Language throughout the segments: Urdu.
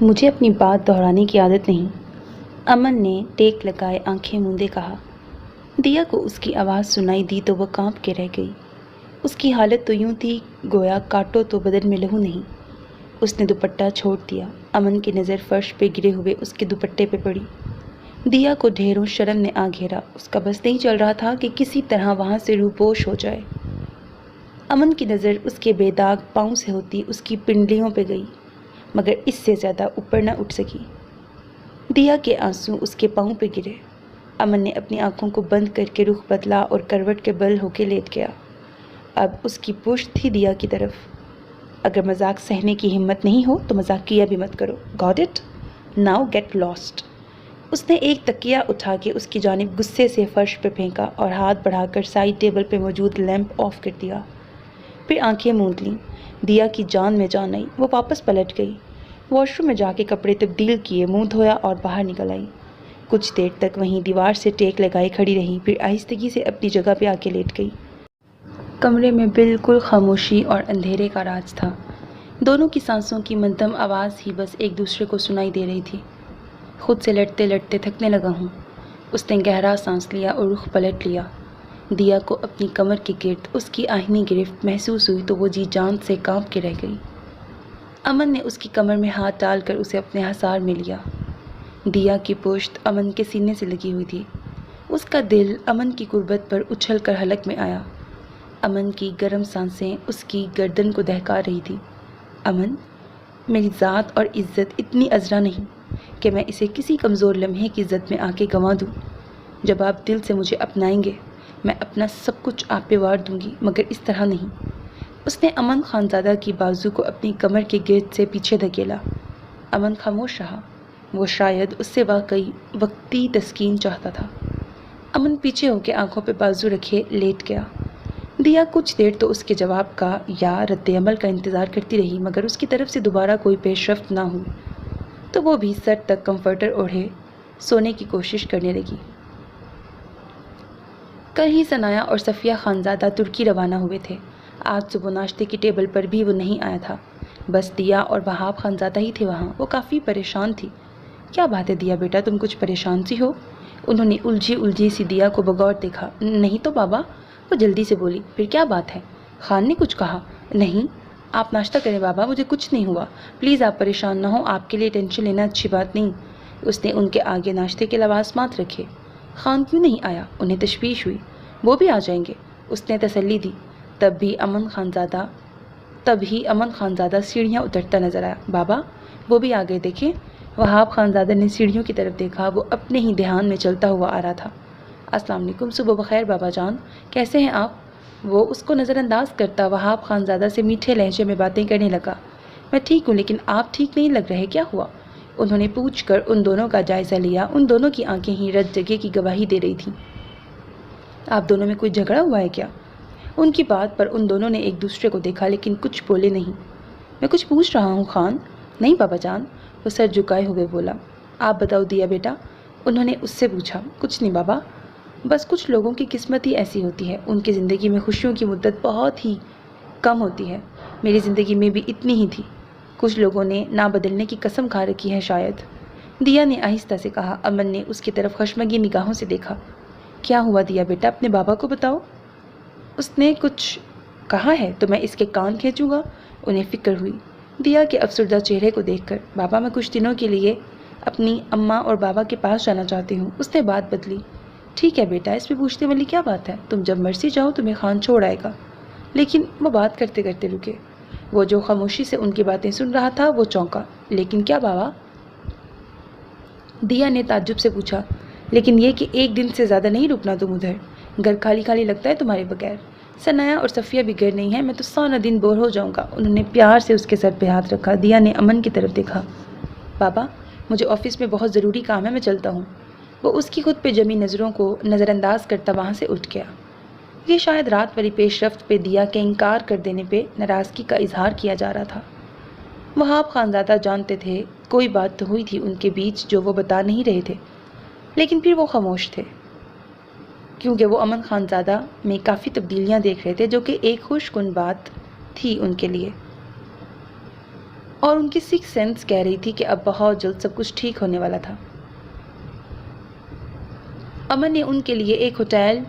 مجھے اپنی بات دہرانے کی عادت نہیں، امن نے ٹیک لگائے آنکھیں موندے کہا۔ دیا کو اس کی آواز سنائی دی تو وہ کانپ کے رہ گئی۔ اس کی حالت تو یوں تھی گویا کاٹو تو بدن میں لہو نہیں۔ اس نے دوپٹہ چھوڑ دیا۔ امن کی نظر فرش پہ گرے ہوئے اس کے دوپٹے پہ پڑی۔ دیا کو ڈھیروں شرم نے آ گھیرا۔ اس کا بس نہیں چل رہا تھا کہ کسی طرح وہاں سے روپوش ہو جائے۔ امن کی نظر اس کے بے داغ پاؤں سے ہوتی اس کی پنڈلیوں پہ گئی، مگر اس سے زیادہ اوپر نہ اٹھ سکی۔ دیا کے آنسو اس کے پاؤں پہ گرے۔ امن نے اپنی آنکھوں کو بند کر کے رخ بدلا اور کروٹ کے بل ہو کے لیٹ گیا۔ اب اس کی پشت تھی دیا کی طرف۔ اگر مذاق سہنے کی ہمت نہیں ہو تو مذاق کیا بھی مت کرو۔ Got it? Now get lost. اس نے ایک تکیہ اٹھا کے اس کی جانب غصے سے فرش پہ پھینکا اور ہاتھ بڑھا کر سائڈ ٹیبل پہ موجود لیمپ آف کر دیا۔ پھر آنکھیں موند لیں۔ دیا کی جان میں جان آئی۔ وہ واپس پلٹ گئی، واش روم میں جا کے کپڑے تبدیل کیے، منہ دھویا اور باہر نکل آئی۔ کچھ دیر تک وہیں دیوار سے ٹیک لگائے کھڑی رہی، پھر آہستگی سے اپنی جگہ پہ آ کے لیٹ گئی۔ کمرے میں بالکل خاموشی اور اندھیرے کا راج تھا۔ دونوں کی سانسوں کی منتم آواز ہی بس ایک دوسرے کو سنائی دے رہی تھی۔ خود سے لڑتے لڑتے تھکنے لگا ہوں، اس نے گہرا سانس لیا اور رخ پلٹ لیا۔ دیا کو اپنی کمر کے گرد اس کی آہنی گرفت محسوس ہوئی تو وہ جی جان سے کانپ کے رہ گئی۔ امن نے اس کی کمر میں ہاتھ ڈال کر اسے اپنے حصار میں لیا۔ دیا کی پشت امن کے سینے سے لگی ہوئی تھی۔ اس کا دل امن کی قربت پر اچھل کر حلق میں آیا۔ امن کی گرم سانسیں اس کی گردن کو دہکا رہی تھی۔ امن، میری ذات اور عزت اتنی عذرا نہیں کہ میں اسے کسی کمزور لمحے کی زد میں آ کے گنوا دوں۔ جب آپ دل سے مجھے اپنائیں گے میں اپنا سب کچھ آپ پہ وار دوں گی، مگر اس طرح نہیں۔ اس نے امن خانزادہ کی بازو کو اپنی کمر کے گرد سے پیچھے دھکیلا۔ امن خاموش رہا۔ وہ شاید اس سے واقعی وقتی تسکین چاہتا تھا۔ امن پیچھے ہو کے آنکھوں پہ بازو رکھے لیٹ گیا۔ دیا کچھ دیر تو اس کے جواب کا یا رد عمل کا انتظار کرتی رہی، مگر اس کی طرف سے دوبارہ کوئی پیش رفت نہ ہوئی تو وہ بھی سر تک کمفرٹر اوڑھے سونے کی کوشش کرنے لگی۔ کل ہی ثنایا اور صفیہ خانزادہ ترکی روانہ ہوئے تھے۔ آج صبح ناشتے کی ٹیبل پر بھی وہ نہیں آیا تھا، بس دیا اور وہاب خانزادہ ہی تھے وہاں۔ وہ کافی پریشان تھی۔ کیا بات ہے دیا بیٹا، تم کچھ پریشان سی ہو؟ انہوں نے الجھی سی دیا کو بغور دیکھا۔ نہیں تو بابا، وہ جلدی سے بولی۔ پھر کیا بات ہے؟ خان نے کچھ کہا؟ نہیں، آپ ناشتہ کریں بابا، مجھے کچھ نہیں ہوا، پلیز آپ پریشان نہ ہوں، آپ کے لیے ٹینشن لینا اچھی بات نہیں۔ اس نے ان کے آگے ناشتے کے لوازمات رکھے۔ خان کیوں نہیں آیا؟ انہیں تشویش ہوئی۔ وہ بھی آ جائیں گے، اس نے تسلی دی۔ تب ہی امن خانزادہ سیڑھیاں اترتا نظر آیا۔ بابا، وہ بھی آ گئے دیکھیں۔ وہاب خانزادہ نے سیڑھیوں کی طرف دیکھا۔ وہ اپنے ہی دھیان میں چلتا ہوا آ رہا تھا۔ السلام علیکم، صبح بخیر بابا جان، کیسے ہیں آپ؟ وہ اس کو نظر انداز کرتا وہاب خانزادہ سے میٹھے لہجے میں باتیں کرنے لگا۔ میں ٹھیک ہوں، لیکن آپ ٹھیک نہیں لگ رہے، کیا ہوا؟ انہوں نے پوچھ کر ان دونوں کا جائزہ لیا۔ ان دونوں کی آنکھیں ہی رت جگہ کی گواہی دے رہی تھیں۔ آپ دونوں میں کوئی جھگڑا ہوا ہے کیا؟ ان کی بات پر ان دونوں نے ایک دوسرے کو دیکھا لیکن کچھ بولے نہیں۔ میں کچھ پوچھ رہا ہوں خان۔ نہیں بابا جان، وہ سر جھکائے ہوئے بولا۔ آپ بتاؤ دیا بیٹا، انہوں نے اس سے پوچھا۔ کچھ نہیں بابا، بس کچھ لوگوں کی قسمت ہی ایسی ہوتی ہے، ان کی زندگی میں خوشیوں کی مدت بہت ہی کم ہوتی ہے۔ میری زندگی میں بھی اتنی ہی تھی، کچھ لوگوں نے نہ بدلنے کی قسم کھا رکھی ہے شاید، دیا نے آہستہ سے کہا۔ امن نے اس کی طرف خشمگین نگاہوں سے دیکھا۔ کیا ہوا دیا بیٹا، اپنے بابا کو بتاؤ۔ اس نے کچھ کہا ہے تو میں اس کے کان کھینچوں گا؟ انہیں فکر ہوئی دیا کے افسردہ چہرے کو دیکھ کر۔ بابا، میں کچھ دنوں کے لیے اپنی اماں اور بابا کے پاس جانا چاہتی ہوں۔ اس نے بات بدلی۔ ٹھیک ہے بیٹا، اس میں پوچھنے والی کیا بات ہے، تم جب مرضی جاؤ، تمہیں خان چھوڑ آئے گا۔ لیکن وہ بات کرتے کرتے رکے۔ وہ جو خاموشی سے ان کی باتیں سن رہا تھا وہ چونکا۔ لیکن کیا بابا؟ دیا نے تعجب سے پوچھا۔ لیکن یہ کہ ایک دن سے زیادہ نہیں رکنا تم ادھر، گھر خالی خالی لگتا ہے تمہارے بغیر۔ ثنایا اور صفیہ بھی گھر نہیں ہے، میں تو سارا دن بور ہو جاؤں گا۔ انہوں نے پیار سے اس کے سر پہ ہاتھ رکھا۔ دیا نے امن کی طرف دیکھا۔ بابا، مجھے آفس میں بہت ضروری کام ہے، میں چلتا ہوں۔ وہ اس کی خود پہ جمی نظروں کو نظر انداز کرتا وہاں سے اٹھ گیا۔ یہ شاید رات والی پیش رفت پہ دیا کے انکار کر دینے پہ ناراضگی کا اظہار کیا جا رہا تھا۔ وہاب خانزادہ جانتے تھے کوئی بات تو ہوئی تھی ان کے بیچ جو وہ بتا نہیں رہے تھے، لیکن پھر وہ خاموش تھے کیونکہ وہ امن خانزادہ میں کافی تبدیلیاں دیکھ رہے تھے، جو کہ ایک خوش کن بات تھی ان کے لیے۔ اور ان کی سکس سینس کہہ رہی تھی کہ اب بہت جلد سب کچھ ٹھیک ہونے والا تھا۔ امن نے ان کے لیے ایک ہوٹل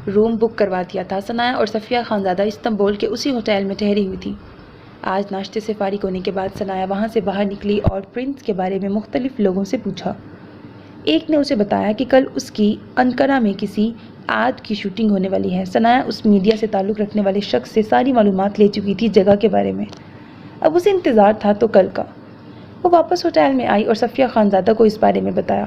روم بک کروا دیا تھا۔ ثنایا اور صفیہ خانزادہ استنبول کے اسی ہوٹل میں ٹھہری ہوئی تھی۔ آج ناشتے سے فارغ ہونے کے بعد ثنایا وہاں سے باہر نکلی اور پرنس کے بارے میں مختلف لوگوں سے پوچھا۔ ایک نے اسے بتایا کہ کل اس کی انقرہ میں کسی ایڈ کی شوٹنگ ہونے والی ہے۔ ثنایا اس میڈیا سے تعلق رکھنے والے شخص سے ساری معلومات لے چکی تھی جگہ کے بارے میں۔ اب اسے انتظار تھا تو کل کا۔ وہ واپس ہوٹل میں آئی اور صفیہ خانزادہ کو اس بارے میں بتایا۔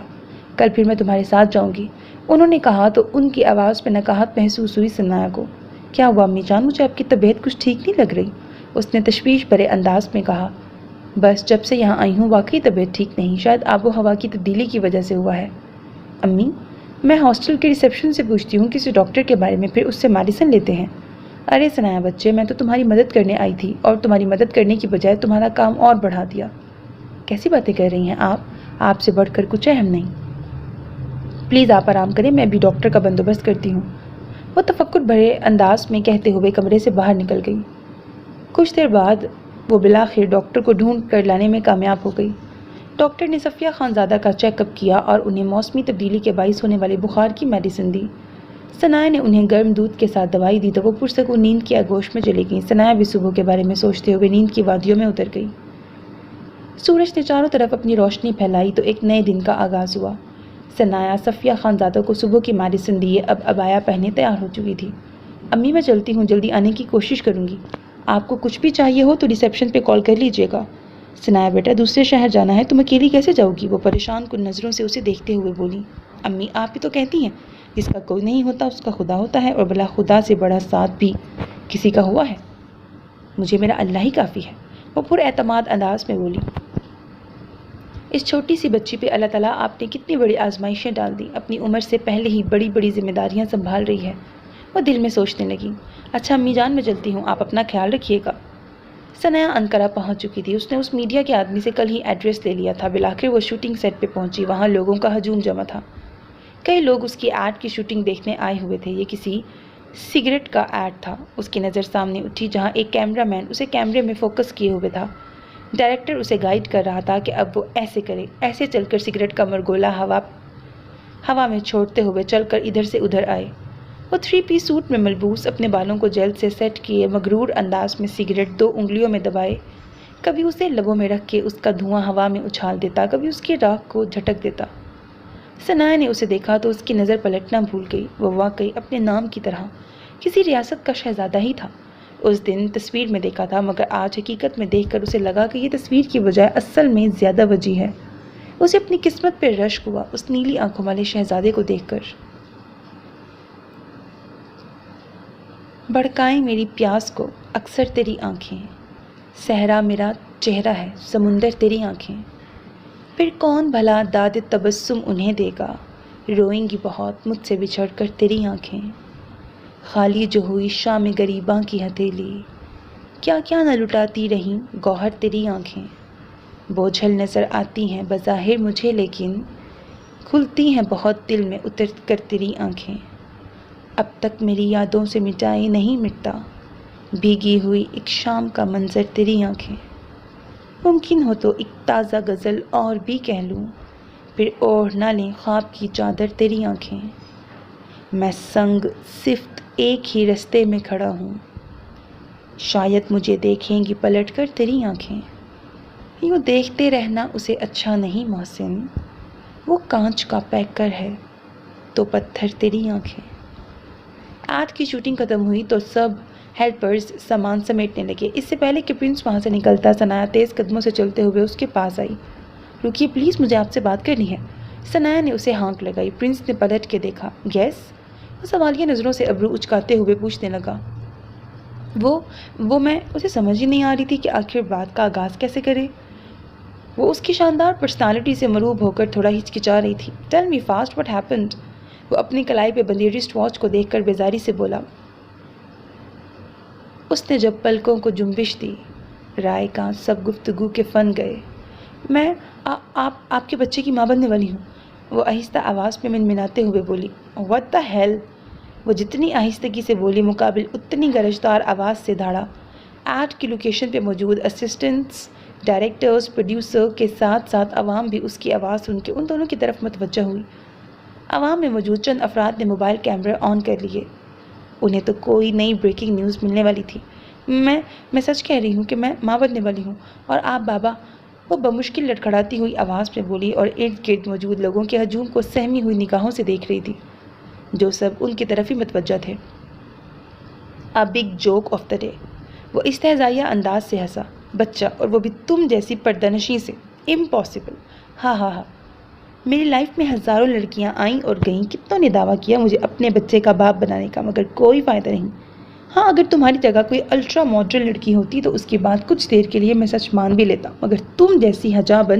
کل پھر میں تمہارے ساتھ جاؤں گی، انہوں نے کہا تو ان کی آواز پہ نکاہت محسوس ہوئی ثنایا کو۔ کیا ہوا امی جان، مجھے آپ کی طبیعت کچھ ٹھیک نہیں لگ رہی؟ اس نے تشویش بھرے انداز میں کہا۔ بس جب سے یہاں آئی ہوں واقعی طبیعت ٹھیک نہیں، شاید آب و ہوا کی تبدیلی کی وجہ سے ہوا ہے۔ امی، میں ہاسٹل کے ریسیپشن سے پوچھتی ہوں کسی ڈاکٹر کے بارے میں، پھر اس سے میڈیسن لیتے ہیں۔ ارے ثنایا بچے، میں تو تمہاری مدد کرنے آئی تھی اور تمہاری مدد کرنے کی بجائے تمہارا کام اور بڑھا دیا۔ کیسی باتیں کر رہی ہیں آپ سے بڑھ کر کچھ اہم نہیں۔ پلیز آپ آرام کریں، میں بھی ڈاکٹر کا بندوبست کرتی ہوں، وہ تفکر بھرے انداز میں کہتے ہوئے کمرے سے باہر نکل گئی۔ کچھ دیر بعد وہ بالآخر ڈاکٹر کو ڈھونڈ کر لانے میں کامیاب ہو گئی۔ ڈاکٹر نے صفیہ خانزادہ کا چیک اپ کیا اور انہیں موسمی تبدیلی کے باعث ہونے والے بخار کی میڈیسن دی۔ ثنایا نے انہیں گرم دودھ کے ساتھ دوائی دی تو وہ پرسکون نیند کی آغوش میں چلی گئیں۔ ثنایا بھی صبح کے بارے میں سوچتے ہوئے نیند کی وادیوں میں اتر گئی۔ سورج نے چاروں طرف اپنی روشنی پھیلائی تو ایک نئے دن کا آغاز ہوا۔ ثنایا صفیہ خانزادہ کو صبح کی میڈیسن دیے اب عبایا پہنے تیار ہو چکی تھی۔ امی میں چلتی ہوں، جلدی آنے کی کوشش کروں گی، آپ کو کچھ بھی چاہیے ہو تو ریسیپشن پہ کال کر لیجیے گا۔ ثنایا بیٹا، دوسرے شہر جانا ہے، تم اکیلی کیسے جاؤ گی؟ وہ پریشان کن نظروں سے اسے دیکھتے ہوئے بولی۔ امی آپ ہی تو کہتی ہیں جس کا کوئی نہیں ہوتا اس کا خدا ہوتا ہے، اور بلا خدا سے بڑا ساتھ بھی کسی کا ہوا ہے؟ مجھے میرا اللہ ہی کافی ہے، وہ پر اعتماد انداز میں بولی۔ اس چھوٹی سی بچی پہ اللہ تعالیٰ آپ نے کتنی بڑی آزمائشیں ڈال دی، اپنی عمر سے پہلے ہی بڑی بڑی ذمہ داریاں سنبھال رہی ہے، وہ دل میں سوچنے لگی۔ اچھا امی جان، میں چلتی ہوں، آپ اپنا خیال رکھیے گا۔ ثنایا انقرہ پہنچ چکی تھی، اس نے اس میڈیا کے آدمی سے کل ہی ایڈریس لے لیا تھا۔ بالآخر وہ شوٹنگ سیٹ پہ پہنچی، وہاں لوگوں کا ہجوم جمع تھا۔ کئی لوگ اس کی ایڈ کی شوٹنگ دیکھنے آئے ہوئے تھے۔ یہ کسی سگریٹ کا ایڈ تھا۔ اس کی نظر سامنے اٹھی جہاں ایک کیمرہ مین اسے کیمرے میں فوکس کیے ہوئے تھا۔ ڈائریکٹر اسے گائیڈ کر رہا تھا کہ اب وہ ایسے کرے، ایسے چل کر سگریٹ کا مرگولا ہوا میں چھوڑتے ہوئے چل کر ادھر سے ادھر آئے۔ وہ 3 پیس سوٹ میں ملبوس، اپنے بالوں کو جیل سے سیٹ کیے، مغرور انداز میں سگریٹ 2 انگلیوں میں دبائے، کبھی اسے لبوں میں رکھ کے اس کا دھواں ہوا میں اچھال دیتا، کبھی اس کی راکھ کو جھٹک دیتا۔ ثنایا نے اسے دیکھا تو اس کی نظر پلٹنا بھول گئی۔ وہ واقعی اپنے نام کی طرح کسی ریاست کا شہزادہ ہی تھا۔ اس دن تصویر میں دیکھا تھا، مگر آج حقیقت میں دیکھ کر اسے لگا کہ یہ تصویر کی بجائے اصل میں زیادہ وجیح ہے۔ اسے اپنی قسمت پہ رشک ہوا اس نیلی آنکھوں والے شہزادے کو دیکھ کر۔ بھڑکائیں میری پیاس کو اکثر تیری آنکھیں، صحرا میرا چہرہ ہے، سمندر تیری آنکھیں، پھر کون بھلا داد تبسم انہیں دے گا، روئیں گی بہت مجھ سے بچھڑ کر تیری آنکھیں، خالی جو ہوئی شام غریباں کی ہتھیلی، کیا کیا نہ لٹاتی رہیں گوہر تیری آنکھیں، بوجھل نظر آتی ہیں بظاہر مجھے لیکن کھلتی ہیں بہت دل میں اتر کر تیری آنکھیں، اب تک میری یادوں سے مٹائے نہیں مٹتا، بھیگی ہوئی ایک شام کا منظر تیری آنکھیں، ممکن ہو تو ایک تازہ غزل اور بھی کہہ لوں، پھر اوڑھ نہ لیں خواب کی چادر تیری آنکھیں، میں سنگ صفت ایک ہی رستے میں کھڑا ہوں، شاید مجھے دیکھیں گی پلٹ کر تیری آنکھیں، یوں دیکھتے رہنا اسے اچھا نہیں محسن، وہ کانچ کا پیکر ہے تو پتھر تیری آنکھیں۔ آج کی شوٹنگ ختم ہوئی تو سب ہیلپرز سامان سمیٹنے لگے۔ اس سے پہلے کہ پرنس وہاں سے نکلتا، ثنایا تیز قدموں سے چلتے ہوئے اس کے پاس آئی۔ رکیے پلیز، مجھے آپ سے بات کرنی ہے۔ ثنایا نے اسے ہانک لگائی۔ پرنس نے پلٹ کے دیکھا۔ یس؟ وہ سوالیہ نظروں سے ابرو اچکاتے ہوئے پوچھنے لگا۔ وہ میں اسے سمجھ ہی نہیں آ رہی تھی کہ آخر بات کا آغاز کیسے کرے۔ وہ اس کی شاندار پرسنالٹی سے مروب ہو کر تھوڑا ہچکچا رہی تھی۔ Tell me fast what happened? وہ اپنی کلائی پہ بندھی رسٹ واچ کو دیکھ کر بیزاری سے بولا۔ اس نے جب پلکوں کو جنبش دی، رائے کا سب گفتگو کے فن گئے۔ میں آپ کے بچے کی ماں بننے والی ہوں، وہ آہستہ آواز میں منمناتے ہوئے بولی۔ What the hell? وہ جتنی آہستگی سے بولی مقابل اتنی گرجدار آواز سے دھاڑا۔ ایڈ کی لوکیشن پہ موجود اسسٹنٹس ڈائریکٹرز پروڈیوسر کے ساتھ ساتھ عوام بھی اس کی آواز سن کے ان دونوں کی طرف متوجہ ہوئی۔ عوام میں موجود چند افراد نے موبائل کیمرے آن کر لیے۔ انہیں تو کوئی نئی بریکنگ نیوز ملنے والی تھی۔ میں سچ کہہ رہی ہوں کہ میں ماں بننے والی ہوں، اور آپ بابا، وہ بمشکل لڑکھڑاتی ہوئی آواز میں بولی اور ارد گرد موجود لوگوں کے ہجوم کو سہمی ہوئی نگاہوں سے دیکھ رہی تھی، جو سب ان کی طرف ہی متوجہ تھے۔ "A big joke of the day." وہ استہزائیہ انداز سے ہنسا۔ "بچہ، اور وہ بھی تم جیسی پردہ نشیں سے۔ امپاسبل۔ ہاں ہاں ہاں، میری لائف میں ہزاروں لڑکیاں آئیں اور گئیں، کتنوں نے دعویٰ کیا مجھے اپنے بچے کا باپ بنانے کا، مگر کوئی فائدہ نہیں۔ ہاں، اگر تمہاری جگہ کوئی الٹرا ماڈرن لڑکی ہوتی تو اس کی بات کچھ دیر کے لیے میں سچ مان بھی لیتا، مگر تم جیسی حجابن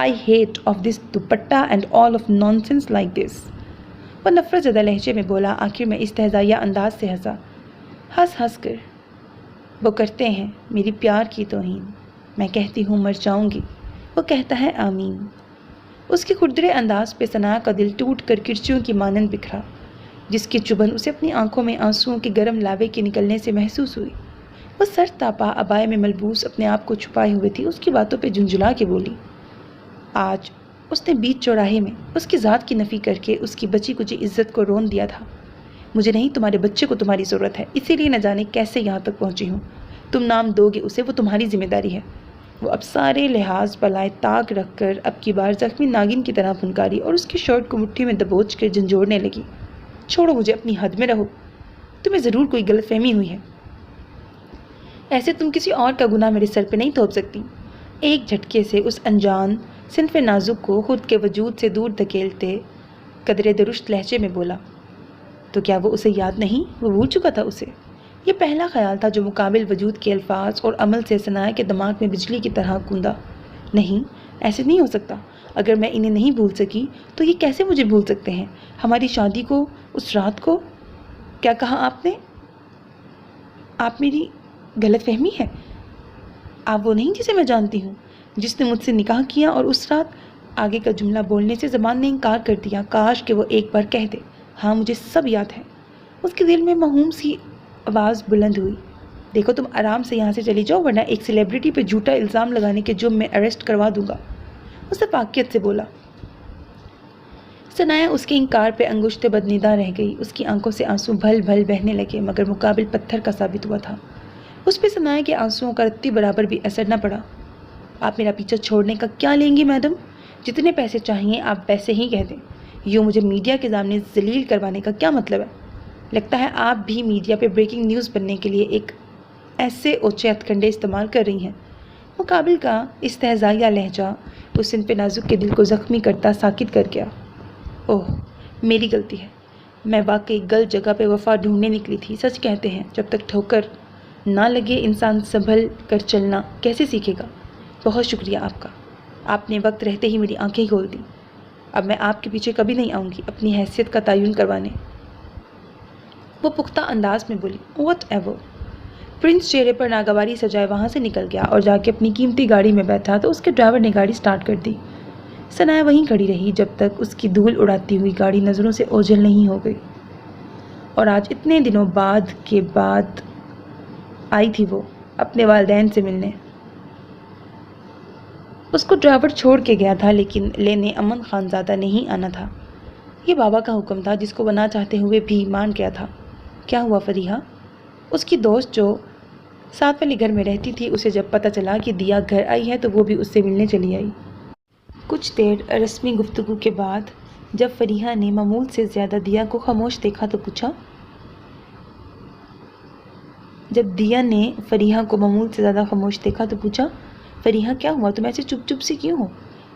I hate of this dupatta and all of nonsense like this." وہ نفرت زدہ لہجے میں بولا، آخر میں استہزائیہ انداز سے ہنسا۔ ہنس کر وہ کرتے ہیں میری پیار کی توہین، میں کہتی ہوں مر جاؤں گی، وہ کہتا ہے آمین۔ اس کے کھردرے انداز پہ ثنا کا دل ٹوٹ کر کرچیوں کی مانند بکھرا، جس کی چبھن اسے اپنی آنکھوں میں آنسوؤں کے گرم لاوے کے نکلنے سے محسوس ہوئی۔ وہ سر تاپا عبائے میں ملبوس اپنے آپ کو چھپائے ہوئے تھی، اس کی باتوں پہ جھنجھلا کے بولی۔ آج اس نے بیچ چوراہے میں اس کی ذات کی نفی کر کے اس کی بچی کچی عزت کو رون دیا تھا۔ "مجھے نہیں، تمہارے بچے کو تمہاری ضرورت ہے، اسی لیے نہ جانے کیسے یہاں تک پہنچی ہوں۔ تم نام دو گے اسے، وہ تمہاری ذمہ داری ہے۔ وہ اب سارے لحاظ بلائے طاق رکھ کر اب کی بار زخمی ناگن کی طرح پھنکاری اور اس کی شرٹ کو مٹھی میں دبوچ کر جھنجھوڑنے لگی۔ "چھوڑو مجھے، اپنی حد میں رہو، تمہیں ضرور کوئی غلط فہمی ہوئی ہے۔ ایسے تم کسی اور کا گناہ میرے سر پہ نہیں تھوپ سکتی۔ ایک جھٹکے سے اس انجان صنف نازک کو خود کے وجود سے دور دھکیلتے قدرے درست لہجے میں بولا۔ تو کیا وہ اسے یاد نہیں؟ وہ بھول چکا تھا اسے۔ یہ پہلا خیال تھا جو مقابل وجود کے الفاظ اور عمل سے ثنا کے دماغ میں بجلی کی طرح گوندا۔ نہیں، ایسے نہیں ہو سکتا۔ اگر میں انہیں نہیں بھول سکی تو یہ کیسے مجھے بھول سکتے ہیں؟ ہماری شادی کو، اس رات کو، کیا کہا آپ نے؟ آپ میری غلط فہمی ہے۔ آپ وہ نہیں جسے میں جانتی ہوں، جس نے مجھ سے نکاح کیا اور اس رات۔ آگے کا جملہ بولنے سے زبان نے انکار کر دیا۔ کاش کہ وہ ایک بار کہہ دے، ہاں مجھے سب یاد ہے۔ اس کے دل میں مہوم سی آواز بلند ہوئی، دیکھو تم آرام سے یہاں سے چلی جاؤ ورنہ ایک سیلیبریٹی پہ جھوٹا الزام لگانے کے جرم میں اریسٹ کروا دوں گا۔ اسے پاکیت سے بولا۔ ثنایا اس کے انکار پہ انگشت بدنیدہ رہ گئی۔ اس کی آنکھوں سے آنسو بھل بھل بہنے لگے، مگر مقابل پتھر کا ثابت ہوا تھا۔ اس پہ ثنایا کے آنسوؤں کا رتی برابر بھی اثر نہ پڑا۔ آپ میرا پیچھا چھوڑنے کا کیا لیں گی میڈم؟ جتنے پیسے چاہیے آپ ویسے ہی کہہ دیں۔ یوں مجھے میڈیا کے سامنے ذلیل کروانے کا کیا مطلب ہے؟ لگتا ہے آپ بھی میڈیا پہ بریکنگ نیوز بننے کے لیے ایک ایسے اوچے ہتھ کنڈے استعمال کر رہی ہیں۔ مقابل کا استہزائیہ لہجہ اس صنف نازک کے دل کو زخمی کرتا ساکت کر گیا۔ اوہ، میری غلطی ہے، میں واقعی غلط جگہ پہ وفا ڈھونڈنے نکلی تھی۔ سچ کہتے ہیں جب تک ٹھوکر نہ لگے انسان سنبھل کر چلنا کیسے سیکھے گا؟ بہت شکریہ آپ کا، آپ نے وقت رہتے ہی میری آنکھیں کھول دیں۔ اب میں آپ کے پیچھے کبھی نہیں آؤں گی اپنی حیثیت کا تعین کروانے۔ وہ پختہ انداز میں بولی۔ What ever. پرنس چہرے پر ناگواری سجائے وہاں سے نکل گیا اور جا کے اپنی قیمتی گاڑی میں بیٹھا تو اس کے ڈرائیور نے گاڑی سٹارٹ کر دی۔ ثنایا وہیں کھڑی رہی جب تک اس کی دھول اڑاتی ہوئی گاڑی نظروں سے اوجھل نہیں ہو گئی۔ اور آج اتنے دنوں بعد آئی تھی وہ اپنے والدین سے ملنے۔ اس کو ڈرائیور چھوڑ کے گیا تھا لیکن لینے امن خان زادہ نہیں آنا تھا۔ یہ بابا کا حکم تھا جس کو وہ نہ چاہتے ہوئے بھی مان گیا تھا۔ کیا ہوا فریحہ؟ اس کی دوست جو ساتھ والے گھر میں رہتی تھی، اسے جب پتہ چلا کہ دیا گھر آئی ہے تو وہ بھی اس سے ملنے چلی آئی۔ کچھ دیر رسمی گفتگو کے بعد جب فریحہ نے معمول سے زیادہ دیا کو خاموش دیکھا تو پوچھا۔ فریحہ کیا ہوا؟ تم ایسے چپ چپ سی کیوں ہو؟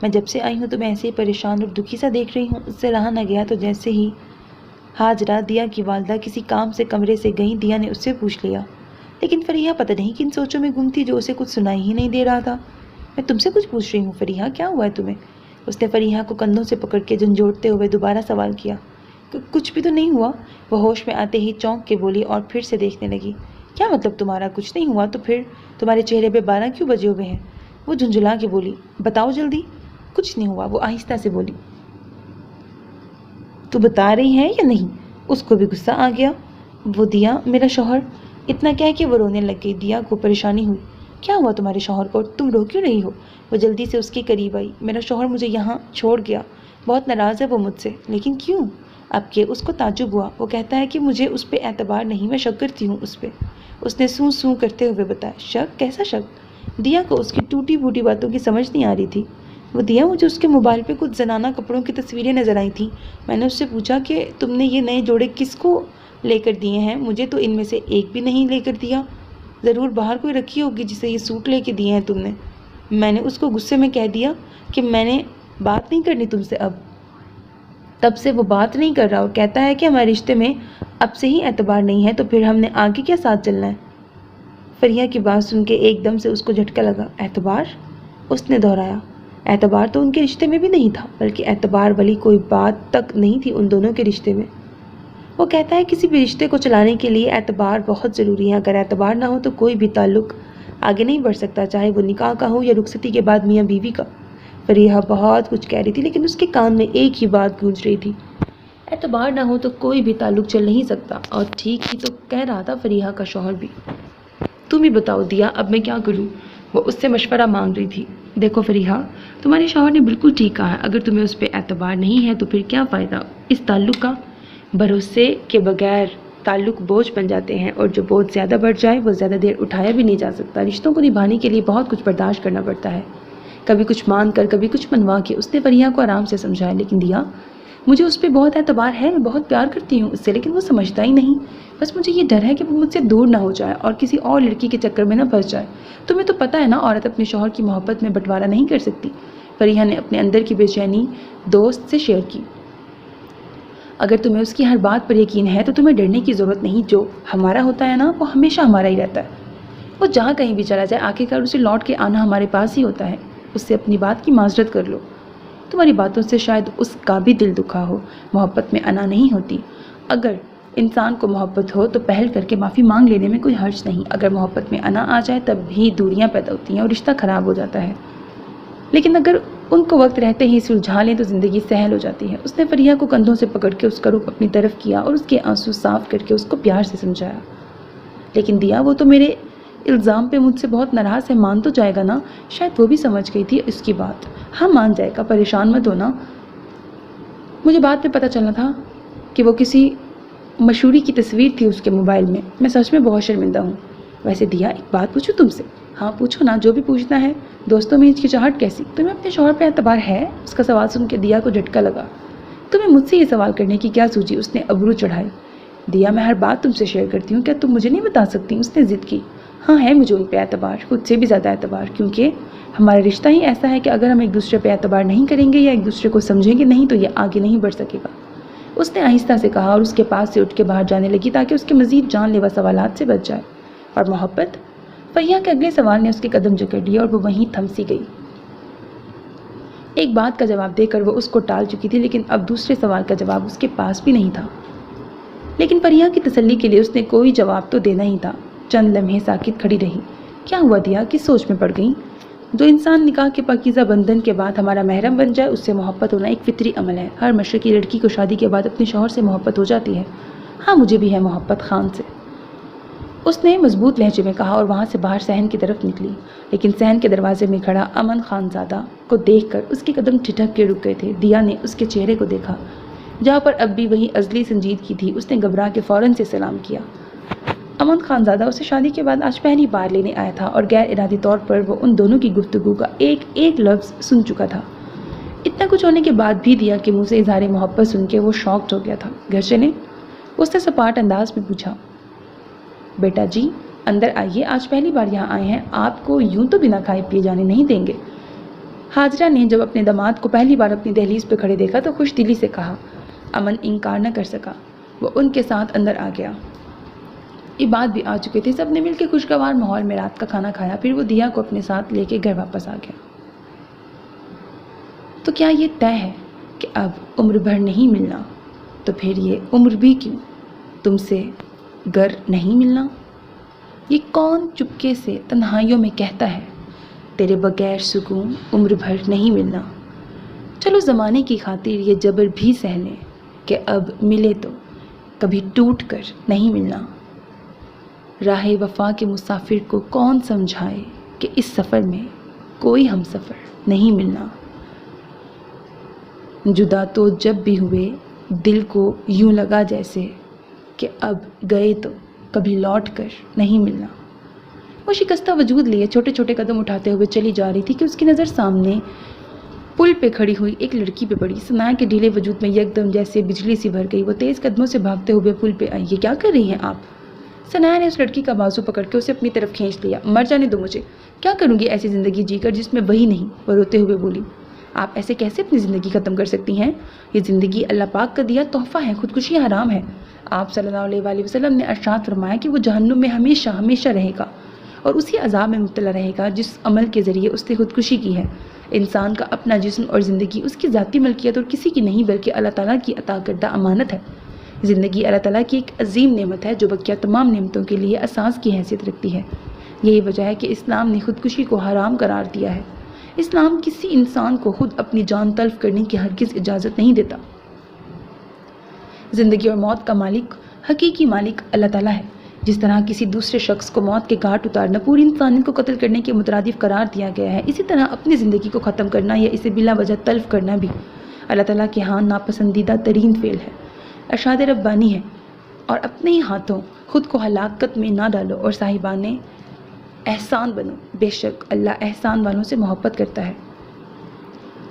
میں جب سے آئی ہوں تو میں ایسے ہی پریشان اور دکھی سا دیکھ رہی ہوں۔ اس سے رہا نہ گیا تو جیسے ہی حاجرہ دیا کی والدہ کسی کام سے کمرے سے گئیں، دیا نے اس سے پوچھ لیا، لیکن فریحہ پتہ نہیں کن سوچوں میں گم تھی جو اسے کچھ سنائی ہی نہیں دے رہا تھا۔ میں تم سے کچھ پوچھ رہی ہوں فریحہ، کیا ہوا ہے تمہیں؟ اس نے فریحہ کو کندھوں سے پکڑ کے جھنجھوڑتے ہوئے دوبارہ سوال کیا۔ کچھ بھی تو نہیں ہوا، وہ ہوش میں آتے ہی چونک کے بولی اور پھر سے دیکھنے لگی۔ کیا مطلب تمہارا کچھ نہیں ہوا؟ تو پھر تمہارے چہرے پہ 12 کیوں بجے ہوئے ہیں؟ وہ جھنجھلا کے بولی۔ بتاؤ جلدی۔ کچھ نہیں ہوا، وہ آہستہ سے بولی۔ تو بتا رہی ہے یا نہیں؟ اس کو بھی غصہ آ گیا۔ وہ دیا، میرا شوہر، اتنا کہہ کہ وہ رونے لگ گئی۔ دیا کو پریشانی ہوئی۔ کیا ہوا تمہارے شوہر کو؟ تم رو کیوں رہی ہو؟ وہ جلدی سے اس کے قریب آئی۔ میرا شوہر مجھے یہاں چھوڑ گیا، بہت ناراض ہے وہ مجھ سے۔ لیکن کیوں؟ اب کہ اس کو تعجب ہوا۔ وہ کہتا ہے کہ مجھے اس پہ اعتبار نہیں، میں شک کرتی ہوں اس پہ۔ اس نے سوں سوں کرتے ہوئے بتایا۔ شک؟ کیسا شک؟ دیا کو اس کی ٹوٹی پھوٹی باتوں کی سمجھ نہیں آ رہی تھی۔ وہ دیا، مجھے اس کے موبائل پہ کچھ زنانہ کپڑوں کی تصویریں نظر آئی تھیں۔ میں نے اس سے پوچھا کہ تم نے یہ نئے جوڑے کس کو لے کر دیے ہیں؟ مجھے تو ان میں سے ایک بھی نہیں لے کر دیا۔ ضرور باہر کوئی رکھی ہوگی جسے یہ سوٹ لے کے دیے ہیں تم نے۔ میں نے اس کو غصے میں کہہ دیا کہ میں نے بات نہیں کرنی تم سے اب۔ تب سے وہ بات نہیں کر رہا اور کہتا ہے کہ ہمارے رشتے میں اب سے ہی اعتبار نہیں ہے، تو پھر ہم نے آگے کیا ساتھ چلنا ہے؟ فریحہ کی بات سن کے ایک دم سے اس کو جھٹکا لگا۔ اعتبار؟ اس نے دہرایا۔ اعتبار تو ان کے رشتے میں بھی نہیں تھا، بلکہ اعتبار والی کوئی بات تک نہیں تھی ان دونوں کے رشتے میں۔ وہ کہتا ہے کسی بھی رشتے کو چلانے کے لیے اعتبار بہت ضروری ہے۔ اگر اعتبار نہ ہو تو کوئی بھی تعلق آگے نہیں بڑھ سکتا، چاہے وہ نکاح کا ہو یا رخصتی کے بعد میاں بیوی کا۔ فریحہ بہت کچھ کہہ رہی تھی، لیکن اس کے کان میں ایک ہی بات گونج رہی تھی، اعتبار نہ ہو تو کوئی بھی تعلق چل نہیں سکتا۔ اور ٹھیک ہی تو کہہ رہا تھا فریحہ کا شوہر بھی۔ تم ہی بتاؤ دیا، اب میں کیا کروں؟ وہ اس سے مشورہ مانگ رہی تھی۔ دیکھو فریحہ، تمہارے شوہر نے بالکل ٹھیک کہا ہے، اگر تمہیں اس پہ اعتبار نہیں ہے تو پھر کیا فائدہ اس تعلق کا؟ بھروسے کے بغیر تعلق بوجھ بن جاتے ہیں، اور جو بوجھ زیادہ بڑھ جائے وہ زیادہ دیر اٹھایا بھی نہیں جا سکتا۔ رشتوں کو نبھانے کے لیے بہت کچھ برداشت کرنا پڑتا ہے، کبھی کچھ مان کر، کبھی کچھ منوا کے۔ اس نے فریحہ کو آرام سے سمجھایا۔ لیکن دیا، مجھے اس پہ بہت اعتبار ہے، میں بہت پیار کرتی ہوں اس سے، لیکن وہ سمجھتا ہی نہیں۔ بس مجھے یہ ڈر ہے کہ وہ مجھ سے دور نہ ہو جائے اور کسی اور لڑکی کے چکر میں نہ پھنس جائے۔ تمہیں تو پتہ ہے نا، عورت اپنے شوہر کی محبت میں بٹوارا نہیں کر سکتی۔ فریحہ نے اپنے اندر کی بے چینی دوست سے شیئر کی۔ اگر تمہیں اس کی ہر بات پر یقین ہے تو تمہیں ڈرنے کی ضرورت نہیں۔ جو ہمارا ہوتا ہے نا، وہ ہمیشہ ہمارا ہی رہتا ہے۔ وہ جہاں کہیں بھی چلا جائے، آخر کار اسے لوٹ کے آنا ہمارے پاس ہی ہوتا ہے۔ اس سے اپنی بات کی معذرت کر لو۔ تمہاری باتوں سے شاید اس کا بھی دل دکھا ہو۔ محبت میں انا نہیں ہوتی۔ اگر انسان کو محبت ہو تو پہل کر کے معافی مانگ لینے میں کوئی حرج نہیں۔ اگر محبت میں انا آ جائے تب بھی دوریاں پیدا ہوتی ہیں اور رشتہ خراب ہو جاتا ہے، لیکن اگر ان کو وقت رہتے ہی سلجھا لیں تو زندگی سہل ہو جاتی ہے۔ اس نے فریحہ کو کندھوں سے پکڑ کے اس کا رخ اپنی طرف کیا اور اس کے آنسو صاف کر کے اس کو پیار سے سمجھایا۔ لیکن دیا، وہ تو میرے الزام پہ مجھ سے بہت ناراض ہے، مان تو جائے گا نا؟ شاید وہ بھی سمجھ گئی تھی اس کی بات۔ ہاں مان جائے گا، پریشان مت ہونا۔ مجھے بعد میں پتہ چلا تھا کہ وہ کسی مشہوری کی تصویر تھی اس کے موبائل میں۔ میں سچ میں بہت شرمندہ ہوں۔ ویسے دیا، ایک بات پوچھوں تم سے؟ ہاں پوچھو نا، جو بھی پوچھنا ہے۔ دوستوں میں ہچکچاہٹ کیسی؟ تمہیں اپنے شوہر پہ اعتبار ہے؟ اس کا سوال سن کے دیا کو جھٹکا لگا۔ تمہیں مجھ سے یہ سوال کرنے کی کیا سوچی؟ اس نے ابرو چڑھائے۔ دیا، میں ہر بات تم سے شیئر کرتی ہوں، کیا تم مجھے نہیں بتا سکتی؟ اس نے ضد کی۔ ہاں ہے مجھے ان پہ اعتبار، خود سے بھی زیادہ اعتبار، کیونکہ ہمارا رشتہ ہی ایسا ہے کہ اگر ہم ایک دوسرے پہ اعتبار نہیں کریں گے یا ایک دوسرے کو سمجھیں گے نہیں تو یہ آگے نہیں بڑھ سکے گا۔ اس نے آہستہ سے کہا اور اس کے پاس سے اٹھ کے باہر جانے لگی تاکہ اس کے مزید جان لیوا سوالات سے بچ جائے۔ اور محبت؟ فریحہ کے اگلے سوال نے اس کے قدم جکڑ لیے اور وہ وہیں تھم سی گئی۔ ایک بات کا جواب دے کر وہ اس کو ٹال چکی تھی، لیکن اب دوسرے سوال کا جواب اس کے پاس بھی نہیں تھا۔ لیکن فریحہ کی تسلی کے لیے اس نے کوئی جواب تو دینا ہی تھا۔ چند لمحے ساکت کھڑی رہی۔ کیا ہوا دیا؟ کس سوچ میں پڑ گئی؟ جو انسان نکاح کے پاکیزہ بندھن کے بعد ہمارا محرم بن جائے، اس سے محبت ہونا ایک فطری عمل ہے۔ ہر مشرقی لڑکی کو شادی کے بعد اپنے شوہر سے محبت ہو جاتی ہے۔ ہاں مجھے بھی ہے محبت خان سے، اس نے مضبوط لہجے میں کہا اور وہاں سے باہر صحن کی طرف نکلی۔ لیکن صحن کے دروازے میں کھڑا امن خان زادہ کو دیکھ کر اس کے قدم ٹھٹک کے رک گئے تھے۔ دیا نے اس کے چہرے کو دیکھا جہاں پر اب بھی وہی ازلی سنجیدگی تھی۔ اس نے گھبرا کے فوراً سے سلام کیا۔ امن خان زادہ اسے شادی کے بعد آج پہلی بار لینے آیا تھا اور غیر ارادی طور پر وہ ان دونوں کی گفتگو کا ایک ایک لفظ سن چکا تھا۔ اتنا کچھ ہونے کے بعد بھی دیا کے منہ سے اظہار محبت سن کے وہ شاکڈ ہو گیا تھا۔ گھر چلیں؟ اس نے سپاٹ انداز میں پوچھا۔ بیٹا جی اندر آئیے، آج پہلی بار یہاں آئے ہیں، آپ کو یوں تو بنا کھائے پیے جانے نہیں دیں گے۔ حاجرہ نے جب اپنے داماد کو پہلی بار اپنی دہلیز پہ کھڑے دیکھا تو خوش دلی سے کہا۔ امن انکار نہ کر سکا، وہ ان کے ساتھ اندر آ گیا۔ عباد بھی آ چکے تھے۔ سب نے مل کے خوشگوار ماحول میں رات کا کھانا کھایا، پھر وہ دیا کو اپنے ساتھ لے کے گھر واپس آ گیا۔ تو کیا یہ طے ہے کہ اب عمر بھر نہیں ملنا؟ تو پھر یہ عمر بھی کیوں تم سے گر نہیں ملنا؟ یہ کون چپکے سے تنہائیوں میں کہتا ہے تیرے بغیر سکون عمر بھر نہیں ملنا؟ چلو زمانے کی خاطر یہ جبر بھی سہ لیں کہ اب ملے تو کبھی ٹوٹ کر نہیں ملنا۔ راہ وفا کے مسافر کو کون سمجھائے کہ اس سفر میں کوئی ہم سفر نہیں ملنا. جدا تو جب بھی ہوئے دل کو یوں لگا جیسے کہ اب گئے تو کبھی لوٹ کر نہیں ملنا. وہ شکستہ وجود لیے چھوٹے چھوٹے قدم اٹھاتے ہوئے چلی جا رہی تھی کہ اس کی نظر سامنے پل پہ کھڑی ہوئی ایک لڑکی پہ پڑی. ثنایا کے ڈھیلے وجود میں یکدم جیسے بجلی سی بھر گئی. وہ تیز قدموں سے بھاگتے ہوئے پل پہ آئی. یہ کیا کر رہی ہیں آپ؟ ثنایا نے اس لڑکی کا بازو پکڑ کے اسے اپنی طرف کھینچ لیا. مر جانے دو مجھے. کیا کروں گی ایسی زندگی جی کر جس میں وہی نہیں؟ وہ روتے ہوئے بولی. آپ ایسے کیسے اپنی زندگی ختم کر سکتی ہیں؟ یہ زندگی اللہ پاک کا دیا تحفہ ہے. خودکشی حرام ہے. آپ صلی اللہ علیہ وآلہ وسلم نے ارشاد فرمایا کہ وہ جہنم میں ہمیشہ ہمیشہ رہے گا اور اسی عذاب میں مبتلا رہے گا جس عمل کے ذریعے اس نے خودکشی کی ہے. انسان کا اپنا جسم اور زندگی اس کی ذاتی ملکیت اور کسی کی نہیں بلکہ اللہ تعالیٰ کی عطا کردہ امانت ہے. زندگی اللہ تعالیٰ کی ایک عظیم نعمت ہے جو بقیہ تمام نعمتوں کے لیے اساس کی حیثیت رکھتی ہے. یہی وجہ ہے کہ اسلام نے خودکشی کو حرام قرار دیا ہے. اسلام کسی انسان کو خود اپنی جان تلف کرنے کی ہرگز اجازت نہیں دیتا. زندگی اور موت کا مالک حقیقی مالک اللہ تعالیٰ ہے. جس طرح کسی دوسرے شخص کو موت کے گھاٹ اتارنا پوری انسانیت کو قتل کرنے کے مترادف قرار دیا گیا ہے، اسی طرح اپنی زندگی کو ختم کرنا یا اسے بلا وجہ تلف کرنا بھی اللہ تعالیٰ کے ہاں ناپسندیدہ ترین فعل ہے. ارشاد ربانی ہے، اور اپنے ہی ہاتھوں خود کو ہلاکت میں نہ ڈالو اور صاحبان احسان بنو، بے شک اللہ احسان والوں سے محبت کرتا ہے.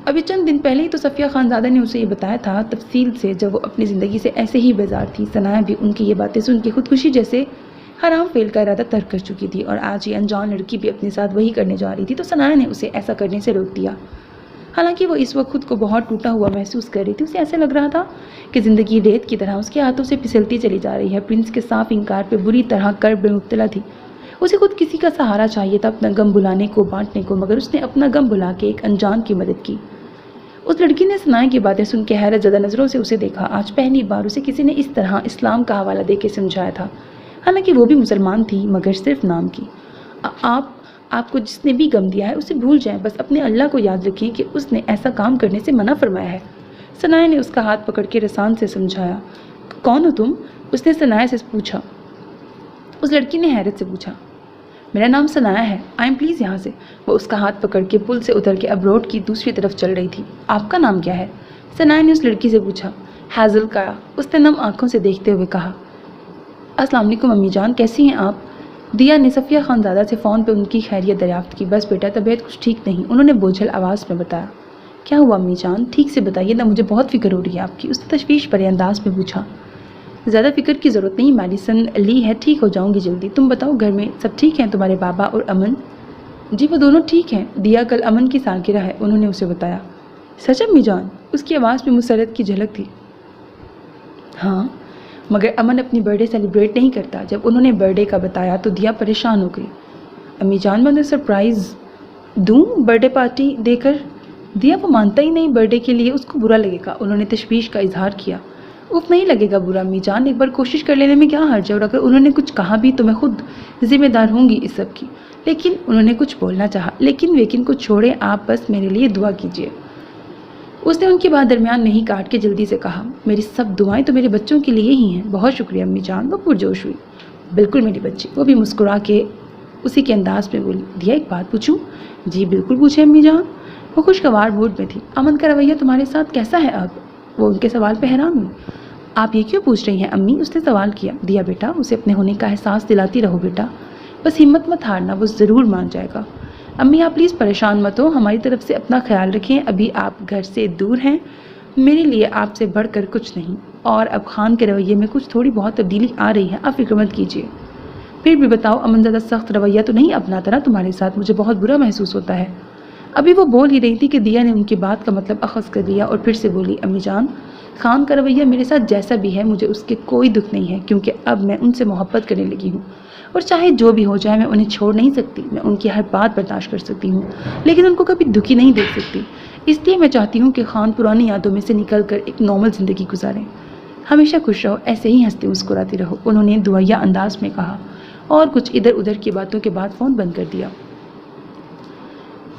ابھی چند دن پہلے ہی تو صفیہ خانزادہ نے اسے یہ بتایا تھا تفصیل سے جب وہ اپنی زندگی سے ایسے ہی بیزار تھی. ثنایا بھی ان کی یہ باتیں سن کے خودکشی جیسے حرام فعل کا ارادہ ترک کر چکی تھی اور آج یہ انجان لڑکی بھی اپنے ساتھ وہی کرنے جا رہی تھی تو ثنایا نے اسے ایسا کرنے سے روک دیا. حالانکہ وہ اس وقت خود کو بہت ٹوٹا ہوا محسوس کر رہی تھی. اسے ایسا لگ رہا تھا کہ زندگی ریت کی طرح اس کے ہاتھوں سے پھسلتی چلی جا رہی ہے. پرنس کے صاف انکار پہ بری طرح کرب میں مبتلا تھی. اسے خود کسی کا سہارا چاہیے تھا اپنا غم بھلانے کو، بانٹنے کو، مگر اس نے اپنا غم بھلا کے ایک انجان کی مدد کی. اس لڑکی نے ثنایا کی باتیں سن کے حیرت زدہ نظروں سے اسے دیکھا. آج پہلی بار اسے کسی نے اس طرح اسلام کا حوالہ دے کے سمجھایا تھا. حالانکہ وہ بھی مسلمان تھی مگر صرف نام کی. آپ کو جس نے بھی غم دیا ہے اسے بھول جائیں، بس اپنے اللہ کو یاد رکھیں کہ اس نے ایسا کام کرنے سے منع فرمایا ہے. ثنایا نے اس کا ہاتھ پکڑ کے رسان سے سمجھایا. کون ہو تم؟ اس نے ثنایا سے پوچھا. اس لڑکی نے حیرت سے پوچھا. میرا نام ثنایا ہے، آئیں پلیز یہاں سے. وہ اس کا ہاتھ پکڑ کے پل سے اتر کے اب روڈ کی دوسری طرف چل رہی تھی. آپ کا نام کیا ہے؟ ثنایا نے اس لڑکی سے پوچھا. ہیزل کا. اس نے نم آنکھوں سے دیکھتے ہوئے کہا. السلام علیکم امی جان، کیسی ہیں آپ؟ دیا نے صفیہ خانزادہ سے فون پہ ان کی خیریت دریافت کی. بس بیٹا طبیعت کچھ ٹھیک نہیں، انہوں نے بوجھل آواز میں بتایا. کیا ہوا امی جان؟ ٹھیک سے بتائیے نا، مجھے بہت فکر ہو رہی ہے آپ کی. اس نے تشویش بھرے انداز میں پوچھا. زیادہ فکر کی ضرورت نہیں، میڈیسن لی ہے، ٹھیک ہو جاؤں گی جلدی. تم بتاؤ گھر میں سب ٹھیک ہیں؟ تمہارے بابا اور امن؟ جی وہ دونوں ٹھیک ہیں. دیا کل امن کی سالگرہ ہے، انہوں نے اسے بتایا. سچ امی جان؟ اس کی آواز میں مسرت کی جھلک تھی. ہاں مگر امن اپنی برتھ ڈے سیلیبریٹ نہیں کرتا. جب انہوں نے برتھ ڈے کا بتایا تو دیا پریشان ہو گئی. امی جان میں انہیں سرپرائز دوں برتھ ڈے پارٹی دے کر؟ دیا وہ مانتا ہی نہیں برتھ ڈے کے لیے، اس کو برا لگے گا. انہوں نے تشویش کا اظہار کیا. نہیں لگے گا برا امی جان، ایک بار کوشش کر لینے میں کیا حرج ہے، اور اگر انہوں نے کچھ کہا بھی تو میں خود ذمہ دار ہوں گی اس سب کی. لیکن انہوں نے کچھ بولنا چاہا. لیکن کو چھوڑیں، آپ بس میرے لیے دعا کیجیے. اس نے ان کی بات درمیان نہیں کاٹ کے جلدی سے کہا. میری سب دعائیں تو میرے بچوں کے لیے ہی ہیں. بہت شکریہ امی جان. وہ پرجوش ہوئی. بالکل میری بچی. وہ بھی مسکرا کے اسی کے انداز میں بولی. دیا ایک بات پوچھوں؟ جی بالکل پوچھیں امی جان. وہ خوشگوار موڈ میں تھی. امن کا رویہ تمہارے ساتھ کیسا ہے اب؟ وہ ان کے سوال پہ حیران ہوئی. آپ یہ کیوں پوچھ رہی ہیں امی؟ اس نے سوال کیا. دیا بیٹا اسے اپنے ہونے کا احساس دلاتی رہو بیٹا، بس ہمت مت ہارنا، وہ ضرور مان جائے گا. امی آپ پلیز پریشان مت ہو، ہماری طرف سے اپنا خیال رکھیں. ابھی آپ گھر سے دور ہیں، میرے لیے آپ سے بڑھ کر کچھ نہیں. اور اب خان کے رویے میں کچھ تھوڑی بہت تبدیلی آ رہی ہے، آپ فکر مت کیجیے. پھر بھی بتاؤ امن زیادہ سخت رویہ تو نہیں اپناتا نا تمہارے ساتھ؟ مجھے بہت برا محسوس ہوتا ہے. ابھی وہ بول ہی رہی تھی کہ دیا نے ان کی بات کا مطلب اخذ کر لیا اور پھر سے بولی. امی جان خان کا رویہ میرے ساتھ جیسا بھی ہے مجھے اس کے کوئی دکھ نہیں ہے، کیونکہ اب میں ان سے محبت کرنے لگی ہوں اور چاہے جو بھی ہو جائے میں انہیں چھوڑ نہیں سکتی. میں ان کی ہر بات برداشت کر سکتی ہوں لیکن ان کو کبھی دکھی نہیں دیکھ سکتی. اس لیے میں چاہتی ہوں کہ خان پرانی یادوں میں سے نکل کر ایک نارمل زندگی گزاریں. ہمیشہ خوش رہو، ایسے ہی ہنستی مسکراتی رہو. انہوں نے دعائیا انداز میں کہا اور کچھ ادھر ادھر کی باتوں کے بعد فون بند کر دیا.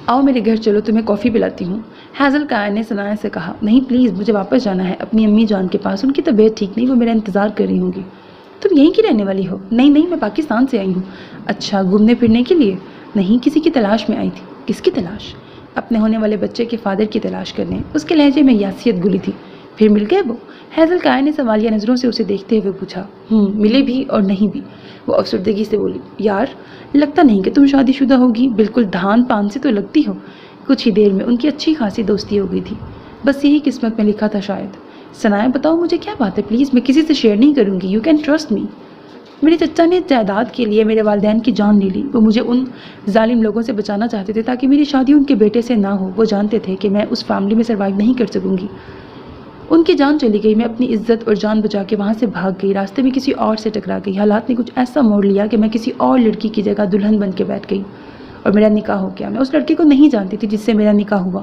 آؤ میرے گھر چلو، تمہیں کافی پلاتی ہوں. ہیزل کا نے ثنایا سے کہا. نہیں پلیز مجھے واپس جانا ہے اپنی امی جان کے پاس، ان کی طبیعت ٹھیک نہیں، وہ میرا انتظار کر رہی ہوں گی. تم یہیں کی رہنے والی ہو؟ نہیں میں پاکستان سے آئی ہوں. اچھا گھومنے پھرنے کے لیے؟ نہیں, کسی کی تلاش میں آئی تھی. کس کی تلاش؟ اپنے ہونے والے بچے کے فادر کی تلاش کرنے. اس کے لہجے میں یاسیت گلی تھی. پھر مل گئے وہ؟ ہیزل کائر نے سوالیہ نظروں سے اسے دیکھتے ہوئے پوچھا. ملے بھی اور نہیں بھی. وہ افسردگی سے بولی. یار لگتا نہیں کہ تم شادی شدہ ہوگی. بالکل دھان پان سے تو لگتی ہو. کچھ ہی دیر میں ان کی اچھی خاصی دوستی ہو گئی تھی. بس یہی قسمت میں لکھا تھا شاید. ثنایا بتاؤ مجھے کیا بات ہے پلیز, میں کسی سے شیئر نہیں کروں گی. You can trust me. میرے چچا نے جائیداد کے لیے میرے والدین کی جان لے لی. وہ مجھے ان ظالم لوگوں سے بچانا چاہتے تھے تاکہ میری شادی ان کے بیٹے سے نہ ہو. وہ جانتے تھے کہ میں اس فیملی میں سروائیو نہیں کر سکوں گی. ان کی جان چلی گئی. میں اپنی عزت اور جان بچا کے وہاں سے بھاگ گئی. راستے میں کسی اور سے ٹکرا گئی. حالات نے کچھ ایسا موڑ لیا کہ میں کسی اور لڑکی کی جگہ دلہن بن کے بیٹھ گئی اور میرا نکاح ہو گیا. میں اس لڑکی کو نہیں جانتی تھی جس سے میرا نکاح ہوا.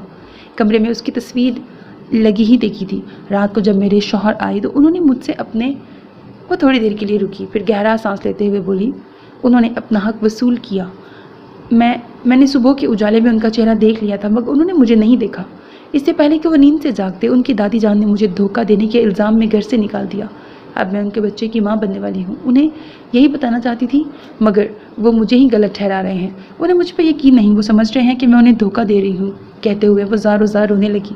کمرے میں اس کی تصویر لگی ہی دیکھی تھی. رات کو جب میرے شوہر آئے تو انہوں نے مجھ سے وہ تھوڑی دیر کے لیے رکی. پھر گہرا سانس لیتے ہوئے بولی. انہوں نے اپنا حق وصول کیا. میں نے صبح کے اجالے میں ان کا چہرہ دیکھ لیا تھا مگر انہوں نے مجھے نہیں دیکھا. اس سے پہلے کہ وہ نیند سے جاگتے ان کی دادی جان نے مجھے دھوکہ دینے کے الزام میں گھر سے نکال دیا. اب میں ان کے بچے کی ماں بننے والی ہوں. انہیں یہی بتانا چاہتی تھی مگر وہ مجھے ہی غلط ٹھہرا رہے ہیں. انہیں مجھ پہ یقین نہیں. وہ سمجھ رہے ہیں کہ میں انہیں دھوکہ دے رہی ہوں. کہتے ہوئے وہ زار و زار رونے لگی.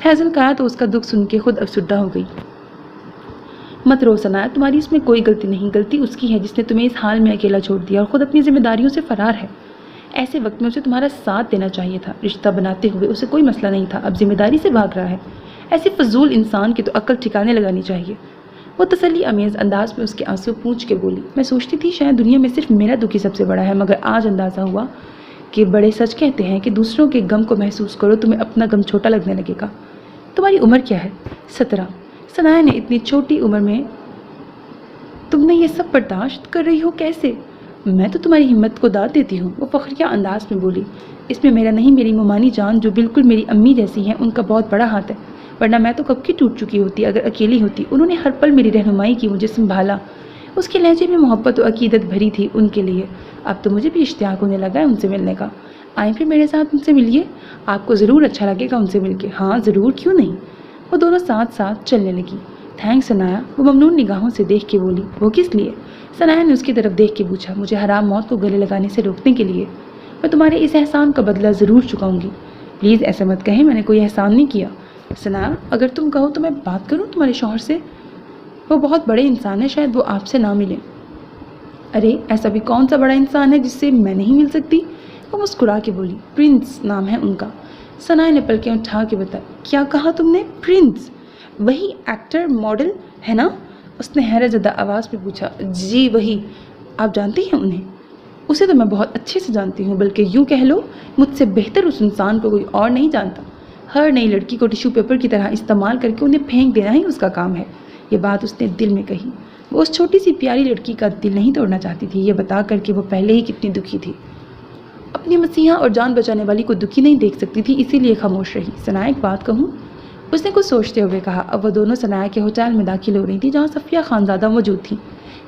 ہیزل کہا تو اس کا دکھ سن کے خود افسردہ ہو گئی. مت رو ثنایا, تمہاری اس میں کوئی غلطی نہیں. غلطی اس کی ہے جس نے تمہیں اس حال میں اکیلا چھوڑ دیا اور خود اپنی ذمہ داریوں سے فرار ہے. ایسے وقت میں اسے تمہارا ساتھ دینا چاہیے تھا. رشتہ بناتے ہوئے اسے کوئی مسئلہ نہیں تھا. اب ذمہ داری سے بھاگ رہا ہے. ایسے فضول انسان کی تو عقل ٹھکانے لگانی چاہیے. وہ تسلی امیز انداز میں اس کے آنسو پونچھ کے بولی. میں سوچتی تھی شاید دنیا میں صرف میرا دکھ ہی سب سے بڑا ہے مگر آج اندازہ ہوا کہ بڑے سچ کہتے ہیں کہ دوسروں کے غم کو محسوس کرو تمہیں اپنا غم چھوٹا لگنے لگے گا. تمہاری عمر کیا ہے؟ 17. ثنایا نے اتنی چھوٹی عمر میں تم نے یہ سب برداشت کر رہی ہو کیسے؟ میں تو تمہاری ہمت کو داد دیتی ہوں. وہ فخریہ انداز میں بولی. اس میں میرا نہیں, میری ممانی جان جو بالکل میری امی جیسی ہیں ان کا بہت بڑا ہاتھ ہے. ورنہ میں تو کب کی ٹوٹ چکی ہوتی اگر اکیلی ہوتی. انہوں نے ہر پل میری رہنمائی کی, مجھے سنبھالا. اس کے لہجے میں محبت و عقیدت بھری تھی ان کے لیے. اب تو مجھے بھی اشتیاق ہونے لگا ہے ان سے ملنے کا. آئیں پھر میرے ساتھ ان سے ملیے. آپ کو ضرور اچھا لگے گا ان سے مل کے. ہاں ضرور, کیوں نہیں. وہ دونوں ساتھ ساتھ چلنے لگی. تھینکس ثنایا, وہ ممنون نگاہوں سے دیکھ کے بولی. وہ کس لیے؟ ثنایا نے اس کی طرف دیکھ کے پوچھا. مجھے حرام موت کو گلے لگانے سے روکنے کے لیے. میں تمہارے اس احسان کا بدلہ ضرور چکاؤں گی. پلیز ایسا مت کہیں, میں نے کوئی احسان نہیں کیا. ثنایا اگر تم کہو تو میں بات کروں تمہارے شوہر سے. وہ بہت بڑے انسان ہیں, شاید وہ آپ سے نہ ملیں. ارے ایسا بھی کون سا بڑا انسان ہے جس سے میں نہیں مل سکتی؟ وہ مسکرا کے بولی. پرنس نام ہے ان کا. ثنایا نے پلکیں اٹھا کے بتایا. کیا کہا تم نے؟ پرنس؟ وہی ایکٹر ماڈل ہے نا؟ اس نے حیرت زدہ آواز میں پوچھا. جی وہی. آپ جانتی ہیں انہیں؟ اسے تو میں بہت اچھے سے جانتی ہوں, بلکہ یوں کہہ لو مجھ سے بہتر اس انسان کو کوئی اور نہیں جانتا. ہر نئی لڑکی کو ٹیشو پیپر کی طرح استعمال کر کے انہیں پھینک دینا ہی اس کا کام ہے. یہ بات اس نے دل میں کہی. وہ اس چھوٹی سی پیاری لڑکی کا دل نہیں توڑنا چاہتی تھی, یہ بتا کر کہ وہ پہلے ہی کتنی دکھی تھی. اپنی مسیحا اور جان بچانے والی کو دکھی نہیں دیکھ سکتی تھی, اسی لیے خاموش رہی. ثنایا ایک بات کہوں؟ اس نے کچھ سوچتے ہوئے کہا. اب وہ دونوں ثنایا کے ہوٹل میں داخل ہو رہی تھی جہاں صفیہ خانزادہ موجود تھی.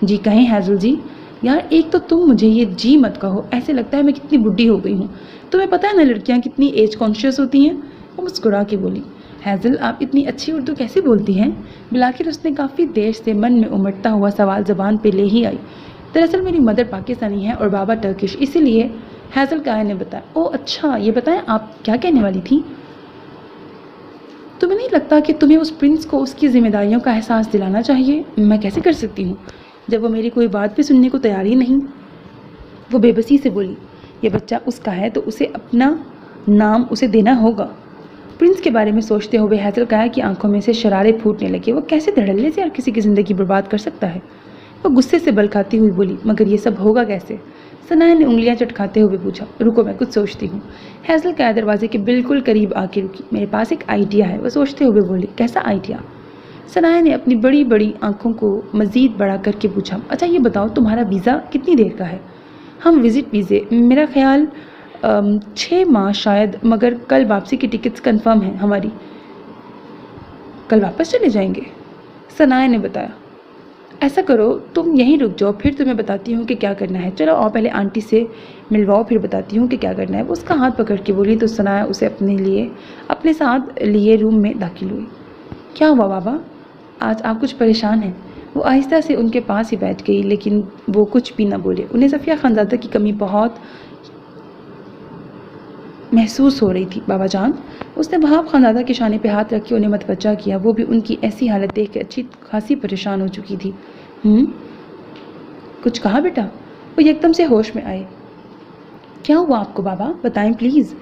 جی کہیں ہیزل جی. یار ایک تو تم مجھے یہ جی مت کہو, ایسے لگتا ہے میں کتنی بڈھی ہو گئی ہوں. تمہیں پتہ ہے نا لڑکیاں کتنی ایج کانشیس ہوتی ہیں. وہ مسکرا کے بولی. ہیزل آپ اتنی اچھی اردو کیسے بولتی ہیں؟ بلاخر اس نے کافی دیر سے من میں امٹتا ہوا سوال زبان پہ لے ہی آئی. دراصل میری مدر پاکستانی ہے اور بابا ٹرکش, اسی لیے. ہیزل کائر نے بتایا. او اچھا, یہ بتائیں آپ کیا کہنے والی تھی؟ تمہیں نہیں لگتا کہ تمہیں اس پرنس کو اس کی ذمہ داریوں کا احساس دلانا چاہیے؟ میں کیسے کر سکتی ہوں جب وہ میری کوئی بات بھی سننے کو تیار ہی نہیں. وہ بے بسی سے بولی. یہ بچہ اس کا ہے تو اسے اپنا نام اسے دینا ہوگا. پرنس کے بارے میں سوچتے ہوئے ہیزل کائر کی آنکھوں میں سے شرارے پھوٹنے لگے. وہ کیسے دھڑلے سے ہر کسی کی زندگی برباد کر سکتا ہے؟ وہ غصے سے بل کھاتی ہوئی بولی. مگر یہ سب ہوگا کیسے؟ ثنایا نے انگلیاں چٹکھاتے ہوئے پوچھا. رکو میں کچھ سوچتی ہوں. ہیزل کائر دروازے کے بالکل قریب آ کے رکی. میرے پاس ایک آئیڈیا ہے. وہ سوچتے ہوئے بولی. کیسا آئیڈیا؟ ثنایا نے اپنی بڑی بڑی آنکھوں کو مزید بڑا کر کے پوچھا. اچھا یہ بتاؤ تمہارا ویزا کتنی دیر کا ہے؟ ہم وزٹ ویزے میرا خیال 6 ماہ شاید, مگر کل واپسی کی ٹکٹس کنفرم ہیں ہماری. کل واپس چلے جائیں گے؟ ثنایا نے بتایا. ایسا کرو تم یہیں رک جاؤ, پھر تمہیں بتاتی ہوں کہ کیا کرنا ہے. چلو اور پہلے آنٹی سے ملواؤ, پھر بتاتی ہوں کہ کیا کرنا ہے. وہ اس کا ہاتھ پکڑ کے بولی تو ثنایا اسے اپنے ساتھ لیے روم میں داخل ہوئی. کیا ہوا بابا, آج آپ کچھ پریشان ہیں؟ وہ آہستہ سے ان کے پاس ہی بیٹھ گئی, لیکن وہ کچھ بھی نہ بولے. انہیں صفیہ خانزادہ کی کمی بہت محسوس ہو رہی تھی۔ بابا جان، اس نے وہاب خانزادہ کے شانے پہ ہاتھ رکھ کے انہیں متوجہ کیا۔ وہ بھی ان کی ایسی حالت دیکھ کے اچھی خاصی پریشان ہو چکی تھی۔ کچھ کہا بیٹا؟ وہ یکدم سے ہوش میں آئے۔ کیا ہوا آپ کو بابا؟ بتائیں پلیز۔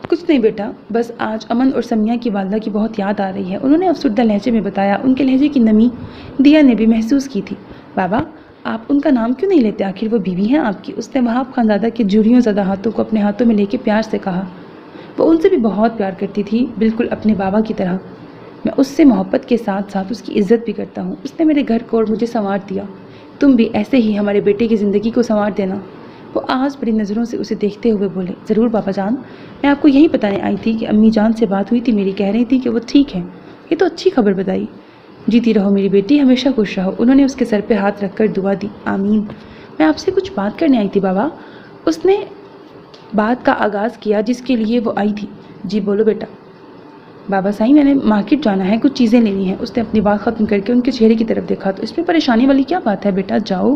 کچھ نہیں بیٹا، بس آج امن اور سمیہ کی والدہ کی بہت یاد آ رہی ہے، انہوں نے افسردہ لہجے میں بتایا۔ ان کے لہجے کی نمی دیا نے بھی محسوس کی تھی۔ بابا، آپ ان کا نام کیوں نہیں لیتے؟ آخر وہ بیوی ہیں آپ کی۔ اس نے وہاب خانزادہ کے جھریوں زدہ ہاتھوں کو اپنے ہاتھوں میں لے کے پیار سے کہا۔ وہ ان سے بھی بہت پیار کرتی تھی، بالکل اپنے بابا کی طرح۔ میں اس سے محبت کے ساتھ ساتھ اس کی عزت بھی کرتا ہوں۔ اس نے میرے گھر کو اور مجھے سنوار دیا۔ تم بھی ایسے ہی ہمارے بیٹے کی زندگی کو سنوار دینا۔ وہ آج بڑی نظروں سے اسے دیکھتے ہوئے بولے۔ ضرور بابا جان، میں آپ کو یہی بتانے آئی تھی کہ امی جان سے بات ہوئی تھی، میری کہہ رہی تھی کہ وہ ٹھیک ہیں۔ یہ تو اچھی خبر بتائی۔ جیتی رہو میری بیٹی، ہمیشہ خوش رہو۔ انہوں نے اس کے سر پہ ہاتھ رکھ کر دعا دی۔ آمین۔ میں آپ سے کچھ بات کرنے آئی تھی بابا۔ اس نے بات کا آغاز کیا جس کے لیے وہ آئی تھی۔ جی بولو بیٹا۔ بابا صاحب، میں نے مارکیٹ جانا ہے، کچھ چیزیں لینی ہیں۔ اس نے اپنی بات ختم کر کے ان کے چہرے کی طرف دیکھا۔ تو اس میں پریشانی والی کیا بات ہے بیٹا؟ جاؤ،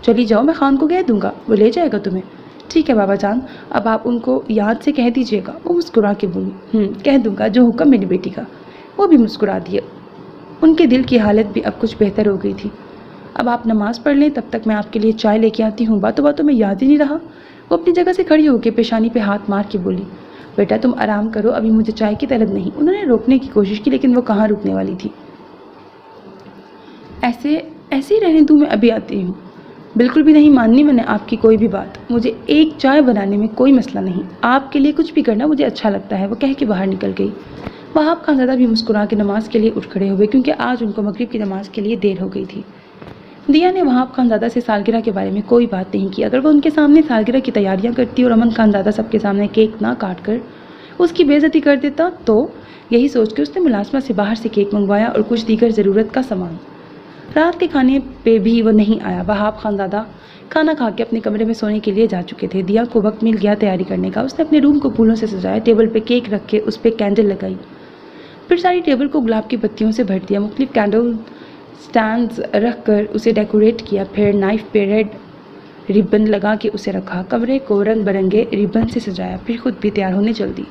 چلی جاؤ، میں خان کو کہہ دوں گا، وہ لے جائے گا تمہیں۔ ٹھیک ہے بابا جان، اب آپ ان کو یاد سے کہہ دیجیے گا۔ وہ مسکرا کے بولی۔ کہہ دوں گا، جو حکم میری بیٹی کا۔ وہ بھی مسکرا دیے۔ ان کے دل کی حالت بھی اب کچھ بہتر ہو گئی تھی۔ اب آپ نماز پڑھ لیں، تب تک میں آپ کے لیے چائے لے کے آتی ہوں۔ باتوں باتوں میں یاد ہی نہیں رہا۔ وہ اپنی جگہ سے کھڑی ہو کے پیشانی پہ ہاتھ مار کے بولی۔ بیٹا تم آرام کرو، ابھی مجھے چائے کی طلب نہیں۔ انہوں نے روکنے کی کوشش کی، لیکن وہ کہاں رکنے والی تھی۔ ایسے ہی رہنے دوں، میں ابھی آتی ہوں۔ بالکل بھی نہیں ماننی میں نے آپ کی کوئی بھی بات۔ مجھے ایک چائے بنانے میں کوئی مسئلہ نہیں، آپ کے لیے کچھ بھی کرنا مجھے اچھا لگتا ہے۔ وہ کہہ کے باہر نکل گئی۔ وہاب خانزادہ بھی مسکرا کے نماز کے لیے اٹھ کھڑے ہوئے، کیونکہ آج ان کو مغرب کی نماز کے لیے دیر ہو گئی تھی۔ دیا نے وہاب خانزادہ سے سالگرہ کے بارے میں کوئی بات نہیں کی۔ اگر وہ ان کے سامنے سالگرہ کی تیاریاں کرتی اور امن خانزادہ سب کے سامنے کیک نہ کاٹ کر اس کی بے عزتی کر دیتا، تو یہی سوچ کے اس نے ملازمہ سے باہر سے کیک منگوایا اور کچھ دیگر ضرورت کا سامان۔ رات کے کھانے پہ بھی وہ نہیں آیا۔ وہاب خانزادہ کھانا کھا کے اپنے کمرے میں سونے کے لیے جا چکے تھے۔ دیا کو وقت مل گیا تیاری کرنے کا۔ اس نے اپنے روم کو پھولوں سے سجایا، ٹیبل پہ کیک رکھ کے اس پہ کینڈل لگائی، پھر ساری ٹیبل کو گلاب کی پتیوں سے بھر دیا، مختلف کینڈل سٹینڈز رکھ کر اسے ڈیکوریٹ کیا، پھر نائف پہ ریڈ ربن لگا کے اسے رکھا، کمرے کو رنگ برنگے ربن سے سجایا، پھر خود بھی تیار ہونے چل دی۔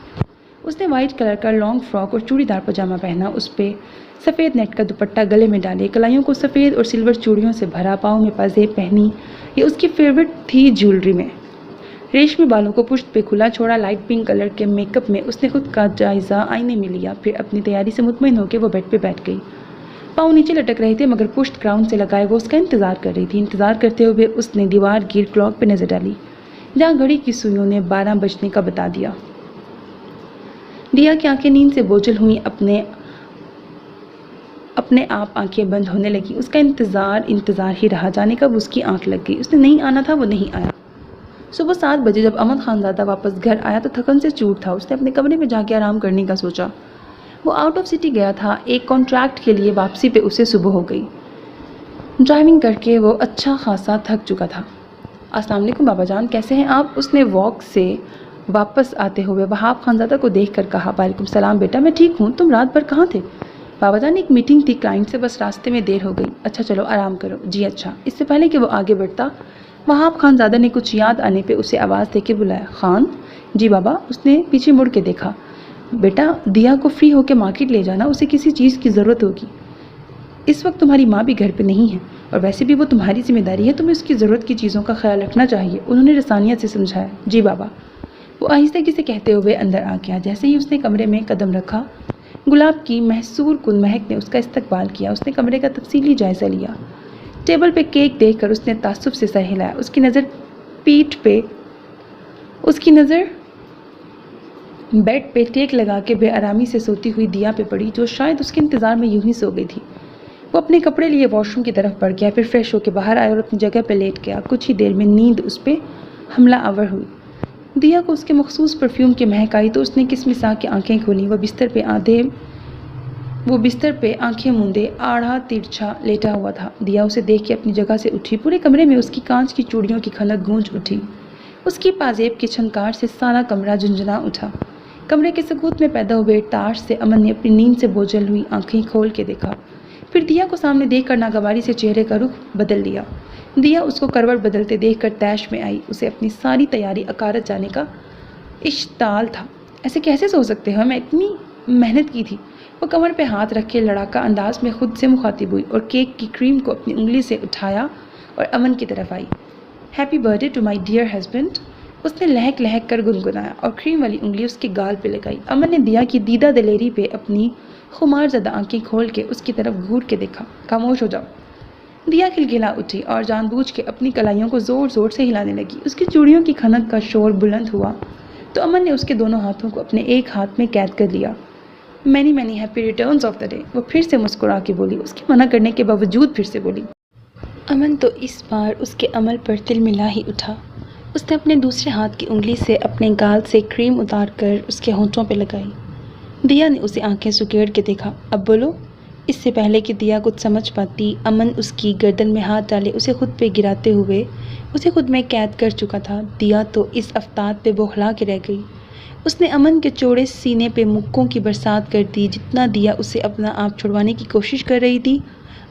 اس نے وائٹ کلر کا لانگ فراک اور چوڑی دار پاجامہ پہنا، اس پہ سفید نیٹ کا دوپٹہ گلے میں ڈالے، کلائیوں کو سفید اور سلور چوڑیوں سے بھرا، پاؤں میں پازیب پہنی، یہ اس کی فیوریٹ تھی جیولری میں۔ ریشمی بالوں کو پشت پہ کھلا چھوڑا، لائٹ پنک کلر کے میک اپ میں اس نے خود کا جائزہ آئینے میں لیا، پھر اپنی تیاری سے مطمئن ہو کے وہ بیڈ پہ بیٹھ گئی۔ پاؤں نیچے لٹک رہے تھے مگر پشت گراؤنڈ سے لگائے وہ اس کا انتظار کر رہی تھی۔ انتظار کرتے ہوئے اس نے دیوار گیر کلاک پہ نظر ڈالی، جہاں گھڑی کی سوئیوں نے 12 بجنے کا بتا دیا۔ دیا کی آنکھیں نیند سے بوجھل ہوئیں، اپنے آپ آنکھیں بند ہونے لگی۔ اس کا انتظار ہی رہا، جانے کب اس کی آنکھ لگ گئی۔ اس نے نہیں آنا تھا، وہ نہیں آیا۔ صبح 7 بجے جب امن خانزادہ واپس گھر آیا تو تھکن سے چور تھا۔ اس نے اپنے کمرے میں جا کے آرام کرنے کا سوچا۔ وہ آؤٹ آف سٹی گیا تھا، ایک کانٹریکٹ کے لیے، واپسی پہ اسے صبح ہو گئی۔ ڈرائیونگ کر کے وہ اچھا خاصا تھک چکا تھا۔ السلام علیکم بابا جان، کیسے ہیں آپ؟ اس نے واک سے واپس آتے ہوئے وہاب خانزادہ کو دیکھ کر کہا۔ وعلیکم السلام بیٹا، میں ٹھیک ہوں، تم رات بھر کہاں تھے؟ بابا جان ایک میٹنگ تھی کلائنٹ سے، بس راستے میں دیر ہو گئی۔ اچھا چلو آرام کرو۔ جی اچھا۔ اس سے پہلے کہ وہ آگے بڑھتا، وہاب خانزادہ نے کچھ یاد آنے پہ اسے آواز دے کے بلایا۔ خان؟ جی بابا۔ اس نے پیچھے مڑ کے دیکھا۔ بیٹا دیا کو فری ہو کے مارکیٹ لے جانا، اسے کسی چیز کی ضرورت ہوگی۔ اس وقت تمہاری ماں بھی گھر پہ نہیں ہے اور ویسے بھی وہ تمہاری ذمہ داری ہے، تمہیں اس کی ضرورت کی چیزوں کا خیال رکھنا چاہیے، انہوں نے رسانیت سے سمجھایا۔ جی بابا۔ وہ آہستگی سے کہتے ہوئے اندر آ گیا۔ جیسے ہی اس نے کمرے میں قدم رکھا، گلاب کی محصور کن مہک نے اس کا استقبال کیا۔ اس نے کمرے کا تفصیلی جائزہ لیا۔ ٹیبل پہ کیک دیکھ کر اس نے تعصب سے سر ہلایا۔ اس کی نظر بیڈ پہ ٹیک لگا کے بے آرامی سے سوتی ہوئی دیا پہ پڑی، جو شاید اس کے انتظار میں یوں ہی سو گئی تھی۔ وہ اپنے کپڑے لیے واش روم کی طرف بڑھ گیا، پھر فریش ہو کے باہر آیا اور اپنی جگہ پہ لیٹ گیا۔ کچھ ہی دیر میں نیند اس پہ حملہ آور ہوئی۔ دیا کو اس کے مخصوص پرفیوم کی مہک آئی تو اس نے کسمسا کے آنکھیں کھولیں۔ وہ بستر پہ آنکھیں موندے آڑھا ترچھا لیٹا ہوا تھا۔ دیا اسے دیکھ کے اپنی جگہ سے اٹھی۔ پورے کمرے میں اس کی کانچ کی چوڑیوں کی کھنک گونج اٹھی۔ اس کی پازیب کی چھنکار سے سارا کمرہ جھنجھنا اٹھا۔ کمرے کے سکوت میں پیدا ہوئے تاش سے امن نے اپنی نیند سے بوجھل ہوئی آنکھیں کھول کے دیکھا، پھر دیا کو سامنے دیکھ کر ناگواری سے چہرے کا رخ بدل لیا۔ دیا اس کو کروٹ بدلتے دیکھ کر طیش میں آئی۔ اسے اپنی ساری تیاری اکارت جانے کا اشتعال تھا۔ ایسے کیسے سو سکتے ہو؟ میں اتنی محنت کی تھی۔ وہ کمر پہ ہاتھ رکھ کے لڑاکا انداز میں خود سے مخاطب ہوئی اور کیک کی کریم کو اپنی انگلی سے اٹھایا اور امن کی طرف آئی۔ Happy birthday to my dear husband, اس نے لہک لہک کر گنگنایا اور کریم والی انگلی اس کے گال پہ لگائی۔ امن نے دیا کی دیدہ دلیری پہ اپنی خمار زدہ آنکھیں کھول کے اس کی طرف گھور کے دیکھا۔ خاموش ہو جاؤ۔ دیا کھلکھلا اٹھی اور جان بوجھ کے اپنی کلائیوں کو زور زور سے ہلانے لگی۔ اس کی چوڑیوں کی کھنک کا شور بلند ہوا تو امن نے اس کے دونوں ہاتھوں کو اپنے ایک ہاتھ میں قید کر لیا۔ Many many happy returns of the day, وہ پھر سے مسکرا کے بولی، اس کے منع کرنے کے باوجود پھر سے بولی۔ امن تو اس بار اس کے عمل پر تل ملا ہی اٹھا۔ اس نے اپنے دوسرے ہاتھ کی انگلی سے اپنے گال سے کریم اتار کر اس کے ہونٹوں پہ لگائی۔ دیا نے اسے آنکھیں سکیڑ کے دیکھا۔ اب بولو۔ اس سے پہلے کہ دیا کچھ سمجھ پاتی، امن اس کی گردن میں ہاتھ ڈالے اسے خود پہ گراتے ہوئے اسے خود میں قید کر چکا تھا۔ دیا تو اس افتاد پہ بوکھلا کے رہ گئی۔ اس نے امن کے چوڑے سینے پہ مکوں کی برسات کر دی۔ جتنا دیا اسے اپنا آپ چھڑوانے کی کوشش کر رہی تھی،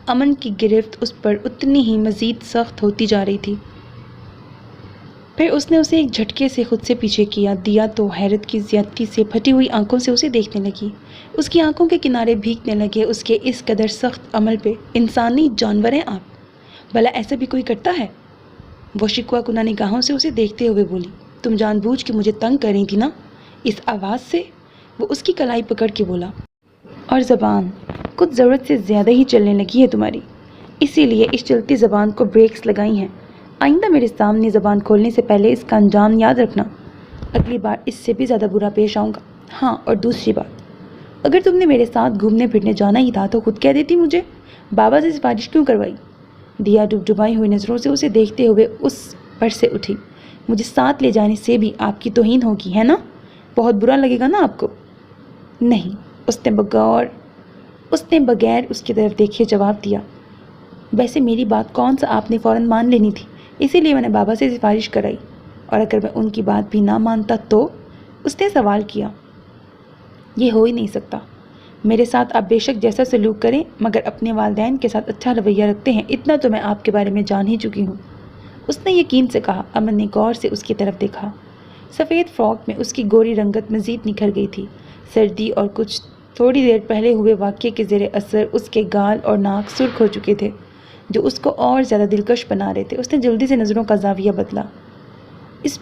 امن کی گرفت اس پر اتنی ہی مزید سخت ہوتی جا رہی تھی۔ پھر اس نے اسے ایک جھٹکے سے خود سے پیچھے کیا۔ دیا تو حیرت کی زیادتی سے پھٹی ہوئی آنکھوں سے اسے دیکھنے لگی۔ اس کی آنکھوں کے کنارے بھیگنے لگے اس کے اس قدر سخت عمل پہ۔ انسانی جانور ہیں آپ، بھلا ایسا بھی کوئی کرتا ہے؟ وہ شکوہ کنہ نگاہوں سے اسے دیکھتے ہوئے بولی۔ تم جان بوجھ کے مجھے تنگ کر رہی تھی نا، اس آواز سے؟ وہ اس کی کلائی پکڑ کے بولا۔ اور زبان کچھ ضرورت سے زیادہ ہی چلنے لگی ہے تمہاری، اسی لیے اس چلتی زبان کو بریکس لگائی ہیں۔ آئندہ میرے سامنے زبان کھولنے سے پہلے اس کا انجام یاد رکھنا، اگلی بار اس سے بھی زیادہ برا پیش آؤں گا۔ ہاں، اور دوسری بات، اگر تم نے میرے ساتھ گھومنے پھرنے جانا ہی تھا تو خود کہہ دیتی مجھے، بابا سے سفارش کیوں کروائی؟ دیا ڈبڈبائی ہوئی نظروں سے اسے دیکھتے ہوئے اس پر سے اٹھی۔ مجھے ساتھ لے جانے سے بھی آپ کی توہین ہوگی، ہے نا؟ بہت برا لگے گا نا آپ کو؟ نہیں، اس نے بغیر اس کی طرف دیکھے جواب دیا۔ ویسے میری بات کون سا آپ نے فوراً مان لینی تھی، اسی لیے میں نے بابا سے سفارش کرائی، اور اگر میں ان کی بات بھی نہ مانتا تو؟ اس نے سوال کیا۔ یہ ہو ہی نہیں سکتا۔ میرے ساتھ آپ بے شک جیسا سلوک کریں مگر اپنے والدین کے ساتھ اچھا رویہ رکھتے ہیں، اتنا تو میں آپ کے بارے میں جان ہی چکی ہوں، اس نے یقین سے کہا۔ امن نے غور سے اس کی طرف دیکھا۔ سفید فراک میں اس کی گوری رنگت مزید نکھر گئی تھی۔ سردی اور کچھ تھوڑی دیر پہلے ہوئے واقعے کے زیر اثر اس کے گال اور ناک سرخ ہو چکے تھے جو اس کو اور زیادہ دلکش بنا رہے تھے۔ اس نے جلدی سے نظروں کا زاویہ بدلا، اس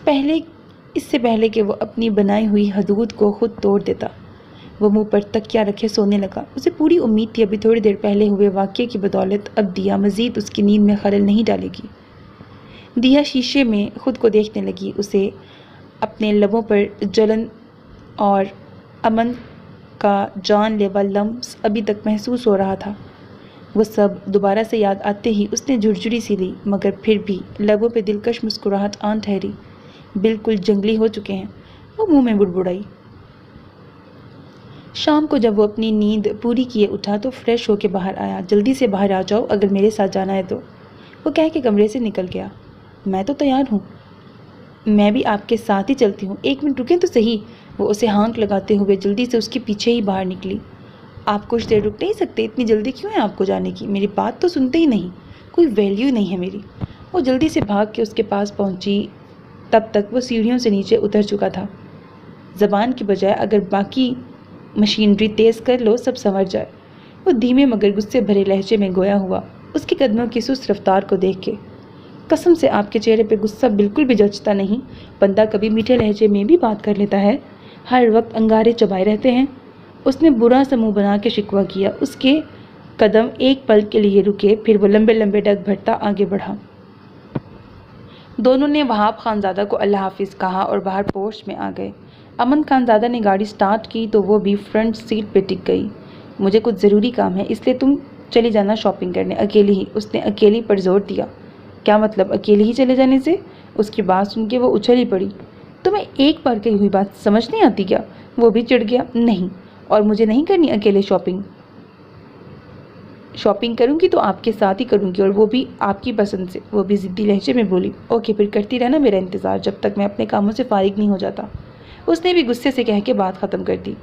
سے پہلے کہ وہ اپنی بنائی ہوئی حدود کو خود توڑ دیتا۔ وہ منہ پر تکیہ رکھے سونے لگا۔ اسے پوری امید تھی ابھی تھوڑی دیر پہلے ہوئے واقعے کی بدولت اب دیا مزید اس کی نیند میں خلل نہیں ڈالے گی۔ دیا شیشے میں خود کو دیکھنے لگی۔ اسے اپنے لبوں پر جلن اور امن کا جان لیوا لمس ابھی تک محسوس ہو رہا تھا۔ وہ سب دوبارہ سے یاد آتے ہی اس نے جھرجھری سی لی، مگر پھر بھی لبوں پہ دلکش مسکراہٹ آن ٹھہری۔ بالکل جنگلی ہو چکے ہیں، وہ منہ میں بڑبڑائی۔ شام کو جب وہ اپنی نیند پوری کیے اٹھا تو فریش ہو کے باہر آیا۔ جلدی سے باہر آ جاؤ اگر میرے ساتھ جانا ہے تو، وہ کہہ کے کمرے سے نکل گیا۔ میں تو تیار ہوں، میں بھی آپ کے ساتھ ہی چلتی ہوں، ایک منٹ رکیں تو صحیح، وہ اسے ہانک لگاتے ہوئے جلدی سے اس کے پیچھے ہی باہر نکلی۔ آپ کچھ دیر رک نہیں سکتے؟ اتنی جلدی کیوں ہے آپ کو جانے کی؟ میری بات تو سنتے ہی نہیں، کوئی ویلیو نہیں ہے میری۔ وہ جلدی سے بھاگ کے اس کے پاس پہنچی، تب تک وہ سیڑھیوں سے نیچے اتر چکا تھا۔ زبان کی بجائے اگر باقی مشینری تیز کر لو سب سنور جائے، وہ دھیمے مگر غصے بھرے لہجے میں گویا ہوا اس کے قدموں کی سست رفتار کو دیکھ کے۔ قسم سے آپ کے چہرے پہ غصہ بالکل بھی جچتا نہیں، بندہ کبھی میٹھے لہجے میں بھی بات کر لیتا ہے، ہر وقت انگارے چبائے رہتے ہیں۔ اس نے برا سا منہ بنا کے شکوہ کیا۔ اس کے قدم ایک پل کے لیے رکے، پھر وہ لمبے لمبے ڈگ بھرتا آگے بڑھا۔ دونوں نے وہاب خانزادہ کو اللہ حافظ کہا اور باہر پورچ میں آ گئے۔ امن خانزادہ نے گاڑی سٹارٹ کی تو وہ بھی فرنٹ سیٹ پہ ٹک گئی۔ مجھے کچھ ضروری کام ہے اس لیے تم چلی جانا شاپنگ کرنے، اکیلی ہی، اس نے اکیلی پر زور دیا۔ کیا مطلب اکیلی ہی چلے جانے سے؟ اس کی بات سن کے وہ اچھل ہی پڑی۔ تمہیں ایک بار کہی ہوئی بات سمجھ نہیں آتی کیا؟ وہ بھی چڑھ گیا۔ نہیں، اور مجھے نہیں کرنی اکیلے شاپنگ کروں گی تو آپ کے ساتھ ہی کروں گی، اور وہ بھی آپ کی پسند سے، وہ بھی ضدی لہجے میں بولی۔ اوکے، پھر کرتی رہنا میرا انتظار جب تک میں اپنے کاموں سے فارغ نہیں ہو جاتا، اس نے بھی غصے سے کہہ کے بات ختم کر دی۔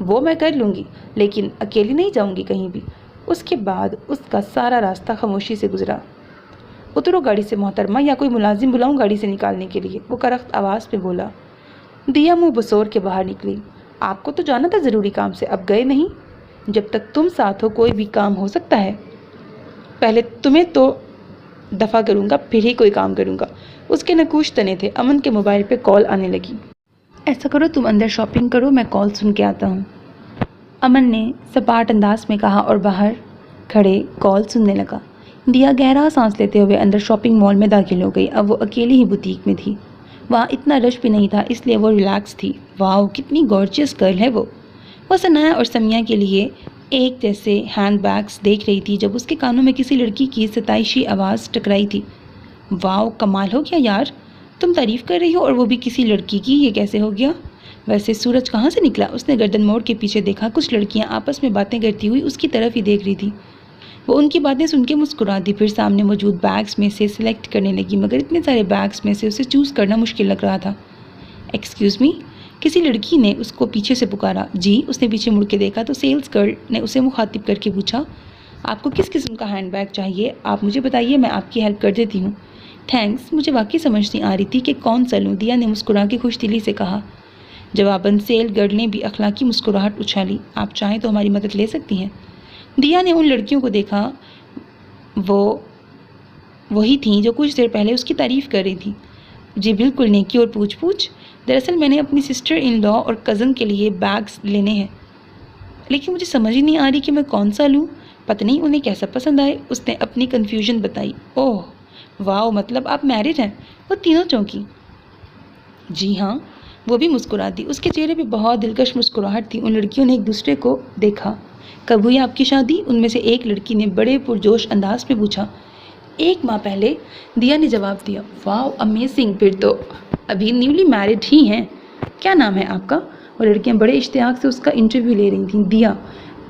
وہ میں کر لوں گی لیکن اکیلی نہیں جاؤں گی کہیں بھی۔ اس کے بعد اس کا سارا راستہ خاموشی سے گزرا۔ اترو گاڑی سے محترمہ، یا کوئی ملازم بلاؤں گاڑی سے نکالنے کے لیے، وہ کرخت آواز پہ بولا۔ دیا منہ بسور کے باہر نکلی۔ آپ کو تو جانا تھا ضروری کام سے، اب گئے نہیں؟ جب تک تم ساتھ ہو کوئی بھی کام ہو سکتا ہے۔ پہلے تمہیں تو دفع کروں گا، پھر ہی کوئی کام کروں گا۔ اس کے نکوش تنے تھے۔ امن کے موبائل پہ کال آنے لگی۔ ایسا کرو تم اندر شاپنگ کرو، میں کال سن کے آتا ہوں، امن نے سپاٹ انداز میں کہا اور باہر کھڑے کال سننے لگا۔ دیا گہرا سانس لیتے ہوئے اندر شاپنگ مال میں داخل ہو گئی۔ اب وہ اکیلی ہی بوتیک میں تھی، وہاں اتنا رش بھی نہیں تھا، اس لیے وہ ریلیکس تھی۔ واؤ کتنی گارجیس گرل ہے وہ ثنایا اور سمیہ کے لیے ایک جیسے ہینڈ بیگز دیکھ رہی تھی جب اس کے کانوں میں کسی لڑکی کی ستائشی آواز ٹکرائی تھی۔ واؤ کمال ہو گیا یار، تم تعریف کر رہی ہو اور وہ بھی کسی لڑکی کی، یہ کیسے ہو گیا؟ ویسے سورج کہاں سے نکلا؟ اس نے گردن موڑ کے پیچھے دیکھا، کچھ لڑکیاں آپس میں باتیں کرتی ہوئی اس کی طرف ہی دیکھ رہی تھی۔ وہ ان کی باتیں سن کے مسکرا دی، پھر سامنے موجود بیگز میں سے سلیکٹ کرنے لگی، مگر اتنے سارے بیگز میں سے اسے چوز کرنا مشکل لگ رہا تھا۔ ایکسکیوز می، کسی لڑکی نے اس کو پیچھے سے پکارا۔ جی، اس نے پیچھے مڑ کے دیکھا تو سیلز گرل نے اسے مخاطب کر کے پوچھا، آپ کو کس قسم کا ہینڈ بیگ چاہیے؟ آپ مجھے بتائیے، میں آپ کی ہیلپ کر دیتی ہوں۔ تھینکس، مجھے واقعی سمجھ نہیں آ رہی تھی کہ کون سا لوں، دیا نے مسکرا کے خوش دلی سے کہا۔ جواباً سیل گرل نے بھی اخلاقی مسکراہٹ اچھالی۔ آپ چاہیں تو ہماری مدد لے سکتی ہیں۔ دیا نے ان لڑکیوں کو دیکھا، وہ وہی تھیں جو کچھ دیر پہلے اس کی تعریف کر رہی تھیں۔ جی بالکل، نیکی اور پوچھ۔ دراصل میں نے اپنی سسٹر ان لا اور کزن کے لیے بیگز لینے ہیں، لیکن مجھے سمجھ ہی نہیں آ رہی کہ میں کون سا لوں، پتہ نہیں انہیں کیسا پسند آئے، اس نے اپنی کنفیوژن بتائی۔ اوہ واؤ، مطلب آپ میرڈ ہیں؟ وہ تینوں چونکی۔ جی ہاں، وہ بھی مسکرا دی، اس کے چہرے پہ بہت دلکش مسکراہٹ تھی۔ ان لڑکیوں نے ایک دوسرے کو دیکھا۔ کب ہوئی آپ کی شادی؟ ان میں سے ایک لڑکی نے بڑے پرجوش انداز میں پوچھا۔ 1 ماہ پہلے، دیا نے جواب دیا۔ واؤ امیزنگ، پھر تو ابھی نیولی میرڈ ہی ہیں۔ کیا نام ہے آپ کا؟ وہ لڑکیاں بڑے اشتیاق سے اس کا انٹرویو لے رہی تھیں۔ دیا،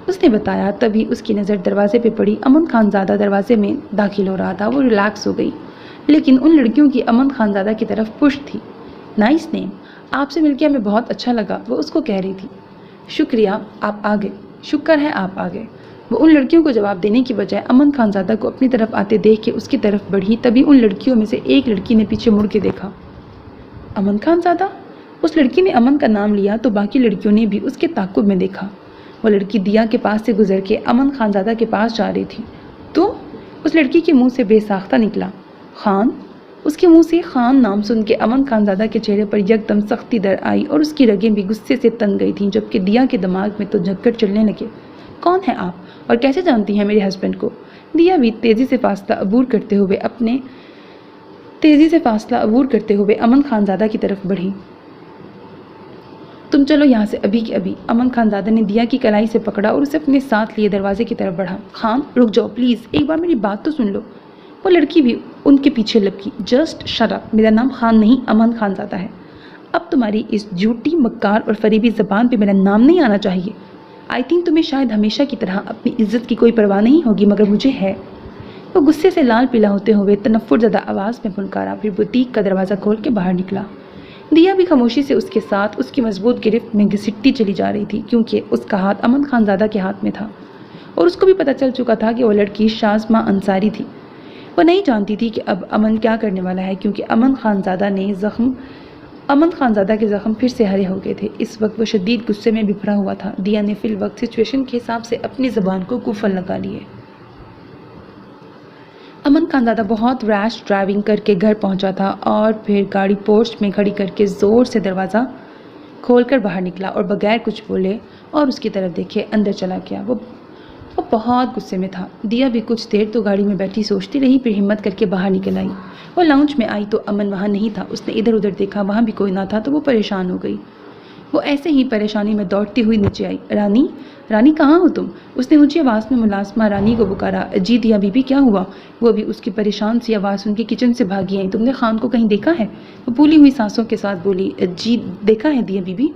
اس نے بتایا۔ تبھی اس کی نظر دروازے پہ پڑی۔ امن خان زادہ دروازے میں داخل ہو رہا تھا۔ وہ ریلیکس ہو گئی، لیکن ان لڑکیوں کی امن خان زادہ کی طرف پشت تھی۔ نائس نیم، آپ سے مل کے ہمیں بہت اچھا لگا، وہ اس کو کہہ رہی تھی۔ شکریہ، آپ آ گئے، شکر ہے آپ آ گئے۔ وہ ان لڑکیوں کو جواب دینے کی بجائے امن خان زادہ کو اپنی طرف آتے دیکھ کے اس کی طرف بڑھی۔ تبھی ان لڑکیوں میں سے ایک لڑکی نے پیچھے مڑ کے دیکھا۔ امن خان زادہ؟ اس لڑکی نے امن کا نام لیا تو باقی لڑکیوں نے بھی اس کے تعاقب میں دیکھا۔ وہ لڑکی دیا کے پاس سے گزر کے امن خان زادہ کے پاس جا رہی تھی۔ تم؟ اس لڑکی کے منہ سے بے ساختہ نکلا۔ خان؟ اس کے منہ سے خان نام سن کے امن خان زادہ کے چہرے پر یکدم سختی در آئی اور اس کی رگیں بھی غصے سے تن گئی تھیں، جبکہ دیا کے دماغ میں تو جھکڑ چلنے لگے۔ کون ہے آپ اور کیسے جانتی ہیں میرے ہسبینڈ کو؟ دیا بھی تیزی سے فاصلہ عبور کرتے ہوئے امن خان زادہ کی طرف بڑھی۔ تم چلو یہاں سے ابھی کے ابھی۔ امن خان زادہ نے دیا کی کلائی سے پکڑا اور اسے اپنے ساتھ لیے دروازے کی طرف بڑھا۔ خان رک جاؤ پلیز، ایک بار میری بات تو سن لو۔ وہ لڑکی بھی ان کے پیچھے لپکی۔ جسٹ شٹ اپ، میرا نام خان نہیں امن خان زادہ ہے۔ اب تمہاری اس جھوٹی، مکار اور فریبی زبان پہ میرا نام نہیں آنا چاہیے۔ آئی تھنک تمہیں شاید ہمیشہ کی طرح اپنی عزت کی کوئی پرواہ نہیں ہوگی، مگر مجھے ہے۔ وہ غصے سے لال پیلا ہوتے ہوئے تنفر زدہ آواز میں پھنکارا، پھر بوتیک کا دروازہ کھول کے باہر نکلا۔ دیا بھی خاموشی سے اس کے ساتھ اس کی مضبوط گرفت میں گھسٹتی چلی جا رہی تھی، کیونکہ اس کا ہاتھ امن خان زادہ کے ہاتھ میں تھا اور اس کو بھی پتہ چل چکا تھا کہ وہ لڑکی شازمہ انصاری تھی۔ وہ نہیں جانتی تھی کہ اب امن کیا کرنے والا ہے، کیونکہ امن خان زادہ کے زخم پھر سے ہرے ہو گئے تھے۔ اس وقت وہ شدید غصے میں بھرا ہوا تھا۔ دیا نے فی الوقت سچویشن کے حساب سے اپنی زبان کو قفل لگا لیے۔ امن خان زادہ بہت ریش ڈرائیونگ کر کے گھر پہنچا تھا اور پھر گاڑی پورچ میں کھڑی کر کے زور سے دروازہ کھول کر باہر نکلا اور بغیر کچھ بولے اور اس کی طرف دیکھے اندر چلا گیا۔ وہ بہت غصے میں تھا۔ دیا بھی کچھ دیر تو گاڑی میں بیٹھی سوچتی رہی، پھر ہمت کر کے باہر نکل آئی۔ وہ لاؤنج میں آئی تو امن وہاں نہیں تھا۔ اس نے ادھر ادھر دیکھا، وہاں بھی کوئی نہ تھا تو وہ پریشان ہو گئی۔ وہ ایسے ہی پریشانی میں دوڑتی ہوئی نیچے آئی۔ رانی کہاں ہو تم؟ اس نے اونچی آواز میں ملازمہ رانی کو پکارا۔ جی دیا بی بی، کیا ہوا؟ وہ بھی اس کی پریشان سی آواز سن کے کچن سے بھاگی آئی۔ تم نے خان کو کہیں دیکھا ہے؟ وہ پھولی ہوئی سانسوں کے ساتھ بولی۔ جی دیکھا ہے دیا بی بی،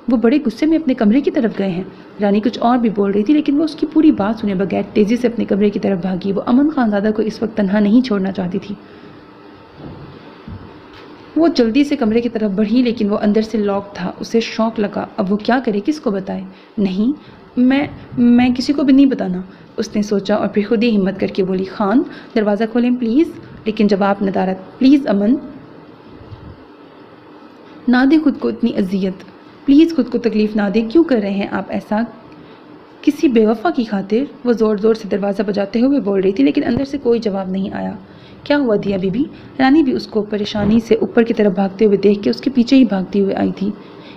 وہ بڑے غصے میں اپنے کمرے کی طرف گئے ہیں۔ رانی کچھ اور بھی بول رہی تھی، لیکن وہ اس کی پوری بات سنے بغیر تیزی سے اپنے کمرے کی طرف بھاگی۔ وہ امن خان زادہ کو اس وقت تنہا نہیں چھوڑنا چاہتی تھی۔ وہ جلدی سے کمرے کی طرف بڑھی، لیکن وہ اندر سے لاک تھا۔ اسے شوق لگا، اب وہ کیا کرے، کس کو بتائے؟ نہیں، میں کسی کو بھی نہیں بتانا، اس نے سوچا اور پھر خود ہی ہمت کر کے بولی۔ خان دروازہ کھولیں پلیز، لیکن جواب ندارت۔ پلیز امن۔ نہ دیں خود کو اتنی اذیت، پلیز خود کو تکلیف نہ دیں، کیوں کر رہے ہیں آپ ایسا؟ کسی بے وفا کی خاطر؟ وہ زور زور سے دروازہ بجاتے ہوئے بول رہی تھی، لیکن اندر سے کوئی جواب نہیں آیا۔ کیا ہوا دیا بی بی؟ رانی بھی اس کو پریشانی سے اوپر کی طرف بھاگتے ہوئے دیکھ کے اس کے پیچھے ہی بھاگتی ہوئے آئی تھی۔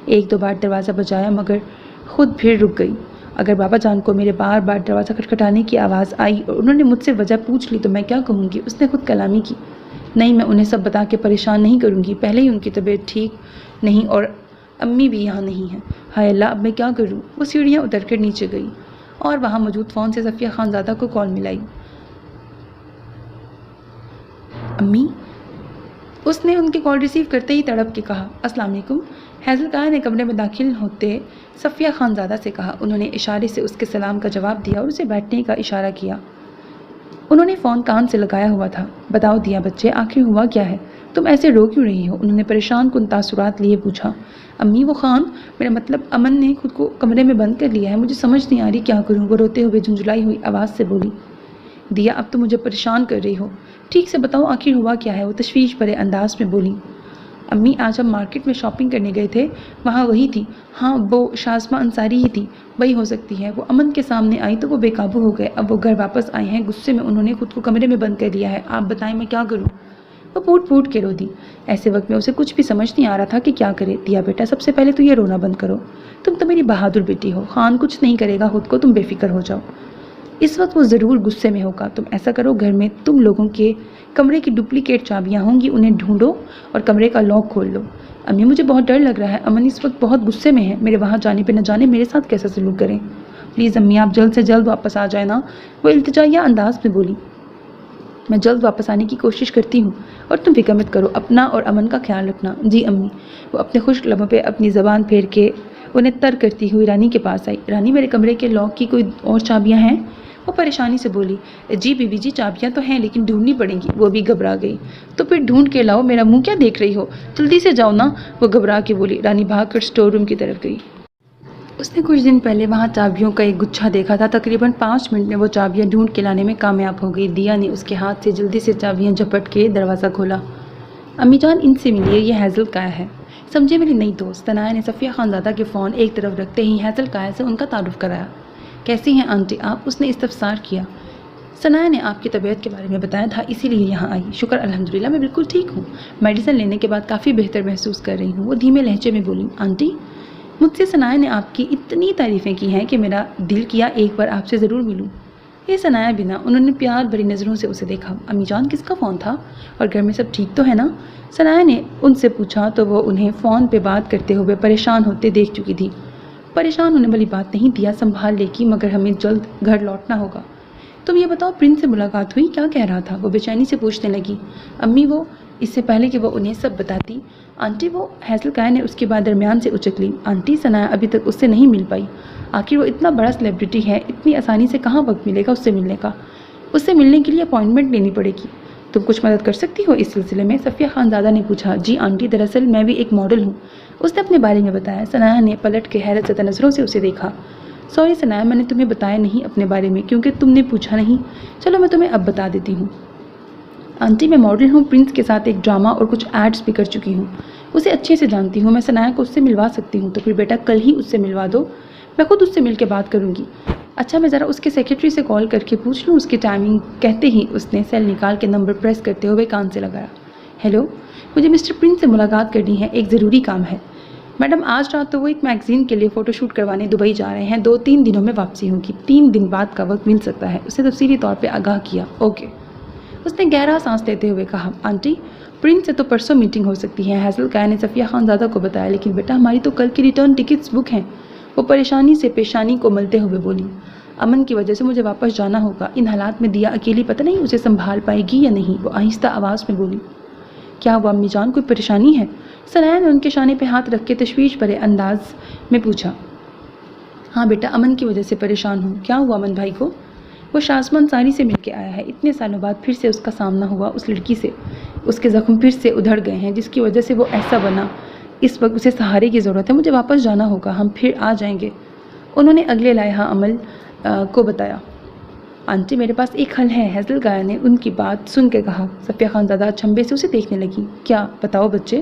ایک دو بار دروازہ بجایا مگر خود پھر رک گئی۔ اگر بابا جان کو میرے بار بار دروازہ کھٹکھٹانے کی آواز آئی اور انہوں نے مجھ سے وجہ پوچھ لی تو میں کیا کہوں گی؟ اس نے خود کلامی کی۔ نہیں، میں انہیں سب بتا کے پریشان نہیں کروں گی، پہلے ہی ان کی طبیعت ٹھیک نہیں اور امی بھی یہاں نہیں ہیں۔ ہائے اللہ، اب میں کیا کروں؟ وہ سیڑھیاں اتر کر نیچے گئی اور وہاں موجود فون سے صفیہ خانزادہ کو کال ملائی۔ امی؟ اس نے ان کی کال ریسیو کرتے ہی تڑپ کے کہا، السلام علیکم۔ ہیزل کایا نے کمرے میں داخل ہوتے صفیہ خانزادہ سے کہا۔ انہوں نے اشارے سے اس کے سلام کا جواب دیا اور اسے بیٹھنے کا اشارہ کیا۔ انہوں نے فون کان سے لگایا ہوا تھا۔ بتاؤ دیا بچے، آخر ہوا کیا ہے؟ تم ایسے رو کیوں رہی ہو؟ انہوں نے پریشان کن تاثرات لیے پوچھا۔ امی وہ خان، میرا مطلب امن نے خود کو کمرے میں بند کر لیا ہے، مجھے سمجھ نہیں آ رہی کیا کروں، وہ روتے ہوئے جھنجھلائی ہوئی آواز سے بولی۔ دیا اب تو مجھے پریشان کر رہی ہو، ٹھیک سے بتاؤ آخر ہوا کیا ہے؟ وہ تشویش بھرے انداز میں بولی۔ امی آج ہم مارکیٹ میں شاپنگ کرنے گئے تھے، وہاں وہی تھی۔ ہاں وہ شازمہ انصاری ہی تھی، وہی ہو سکتی ہے۔ وہ امن کے سامنے آئی تو وہ بے قابو ہو گئے، اب وہ گھر واپس آئے ہیں، غصے میں انہوں نے خود کو کمرے میں بند کر لیا ہے، آپ بتائیں میں کیا کروں؟ وہ پھوٹ پھوٹ کے رو دی۔ ایسے وقت میں اسے کچھ بھی سمجھ نہیں آ رہا تھا کہ کیا کرے۔ دیا بیٹا سب سے پہلے تو یہ رونا بند کرو، تم تو میری بہادر بیٹی ہو، خان کچھ نہیں کرے گا خود کو، تم بے فکر ہو جاؤ۔ اس وقت وہ ضرور غصے میں ہوگا، تم ایسا کرو گھر میں تم لوگوں کے کمرے کی ڈپلیکیٹ چابیاں ہوں گی، انہیں ڈھونڈو اور کمرے کا لاک کھول لو۔ امی مجھے بہت ڈر لگ رہا ہے، امن اس وقت بہت غصے میں ہے، میرے وہاں جانے پہ نہ جانے میرے ساتھ کیسا سلوک کریں۔ پلیز امی آپ جلد سے جلد واپس آ جائیں نا، وہ التجائیہ انداز میں بولی۔ میں جلد واپس آنے کی کوشش کرتی ہوں اور تم فکر مت کرو، اپنا اور امن کا خیال رکھنا۔ جی امی۔ وہ اپنے خشک لبوں پہ اپنی زبان پھیر کے انہیں تر کرتی ہوئی رانی کے پاس آئی۔ رانی میرے کمرے کے لاک کی کوئی اور چابیاں ہیں؟ وہ پریشانی سے بولی۔ جی بی بی جی چابیاں تو ہیں لیکن ڈھونڈنی پڑیں گی۔ وہ بھی گھبرا گئی۔ تو پھر ڈھونڈ کے لاؤ، میرا منہ کیا دیکھ رہی ہو، جلدی سے جاؤ نا، وہ گھبرا کے بولی۔ رانی بھاگ کر اسٹور روم کی طرف گئی۔ اس نے کچھ دن پہلے وہاں چابیوں کا ایک گچھا دیکھا تھا، تقریباً 5 منٹ میں وہ چابیاں ڈھونڈ کے لانے میں کامیاب ہو گئی۔ دیا نے اس کے ہاتھ سے جلدی سے چابیاں جھپٹ کے دروازہ کھولا۔ امی جان ان سے ملیے، یہ ہیزل کایا ہے، سمجھے میری نئی دوست۔ ثنایا نے صفیہ خانزادہ کے فون ایک طرف رکھتے ہی ہیزل کایا سے ان کا تعارف کرایا۔ کیسی ہیں آنٹی آپ؟ اس نے استفسار کیا۔ ثنایا نے آپ کی طبیعت کے بارے میں بتایا تھا، اسی لیے یہاں آئی۔ شکر الحمدللہ میں بالکل ٹھیک ہوں، میڈیسن لینے کے بعد کافی بہتر محسوس کر رہی ہوں۔ وہ دھیمے لہجے میں بولی۔ آنٹی مجھ سے ثنایا نے آپ کی اتنی تعریفیں کی ہیں کہ میرا دل کیا ایک بار آپ سے ضرور ملوں۔ یہ ثنایا بنا انہوں نے پیار بھری نظروں سے اسے دیکھا۔ امی جان کس کا فون تھا اور گھر میں سب ٹھیک تو ہے نا؟ ثنایا نے ان سے پوچھا تو وہ انہیں فون پہ بات کرتے ہوئے پریشان ہوتے دیکھ چکی تھی۔ پریشان ہونے والی بات نہیں، دیا سنبھال لے گی، مگر ہمیں جلد گھر لوٹنا ہوگا۔ تم یہ بتاؤ پرنس سے ملاقات ہوئی، کیا کہہ رہا تھا؟ وہ بے چینی سے پوچھنے لگی۔ امی وہ اس سے پہلے کہ وہ انہیں سب بتاتی، آنٹی وہ ہیزل کایا نے اس کے بعد درمیان سے اچک لی۔ آنٹی ثنایا ابھی تک اس سے نہیں مل پائی، آخر وہ اتنا بڑا سیلیبریٹی ہے، اتنی آسانی سے کہاں وقت ملے گا اس سے ملنے کا؟ اس سے ملنے کے لیے اپائنٹمنٹ لینی پڑے گی۔ تم کچھ مدد کر سکتی ہو اس سلسلے میں؟ صفیہ خانزادہ نے پوچھا۔ جی آنٹی دراصل میں بھی ایک ماڈل ہوں، اس نے اپنے بارے میں بتایا۔ ثنایا نے پلٹ کے حیرت زدہ نظروں سے اسے دیکھا۔ سوری ثنایا میں نے تمہیں بتایا نہیں اپنے بارے میں کیونکہ تم نے پوچھا نہیں، چلو میں تمہیں اب بتا دیتی ہوں۔ آنٹی میں ماڈل ہوں، پرنس کے ساتھ ایک ڈرامہ اور کچھ ایڈز بھی کر چکی ہوں، اسے اچھے سے جانتی ہوں، میں ثنایا کو اس سے ملوا سکتی ہوں۔ تو پھر بیٹا کل ہی اس سے ملوا دو، میں خود اس سے مل کے بات کروں گی۔ اچھا میں ذرا اس کے سیکرٹری سے کال کر کے پوچھ لوں اس کی ٹائمنگ۔ کہتے ہی اس نے سیل نکال کے نمبر پریس کرتے ہوئے کان سے لگایا۔ ہیلو، مجھے مسٹر پرنس سے ملاقات کرنی ہے، ایک ضروری کام ہے۔ میڈم آج رات تو وہ ایک میگزین کے لیے فوٹو شوٹ کروانے دبئی جا رہے ہیں، 2-3 دنوں میں واپسی ہوگی، 3 دن بعد کا وقت مل سکتا ہے، اسے تفصیلی طور پہ آگاہ کیا۔ اوکے، اس نے گہرا سانس لیتے ہوئے کہا۔ آنٹی پرنس سے تو پرسوں میٹنگ ہو سکتی ہے، ہیزل کایا نے صفیہ خانزادہ کو بتایا، لیکن بیٹا ہماری تو کل کی ریٹرن ٹکٹس بک ہیں، وہ پریشانی سے پیشانی کو ملتے ہوئے بولی۔ امن کی وجہ سے مجھے واپس جانا ہوگا، ان حالات میں دیا اکیلی پتہ نہیں اسے سنبھال پائے گی یا نہیں، وہ آہستہ آواز میں بولی۔ کیا ہوا امی جان، کوئی پریشانی ہے؟ ثنایا نے ان کے شانے پہ ہاتھ رکھ کے تشویش بھرے انداز میں پوچھا۔ ہاں بیٹا امن کی وجہ سے پریشان ہوں۔ کیا ہوا امن بھائی کو؟ وہ شازمہ انصاری سے مل کے آیا ہے، اتنے سالوں بعد پھر سے اس کا سامنا ہوا اس لڑکی سے، اس کے زخم پھر سے ادھڑ گئے ہیں جس کی وجہ سے وہ ایسا بنا، اس وقت اسے سہارے کی ضرورت ہے، مجھے واپس جانا ہوگا، ہم پھر آ جائیں گے۔ انہوں نے اگلے لائحہ عمل کو بتایا۔ آنٹی میرے پاس ایک حل ہے، ہیزل کایا نے ان کی بات سن کے کہا۔ صفیہ خانزادہ چھمبے سے اسے دیکھنے لگی۔ کیا؟ بتاؤ بچے۔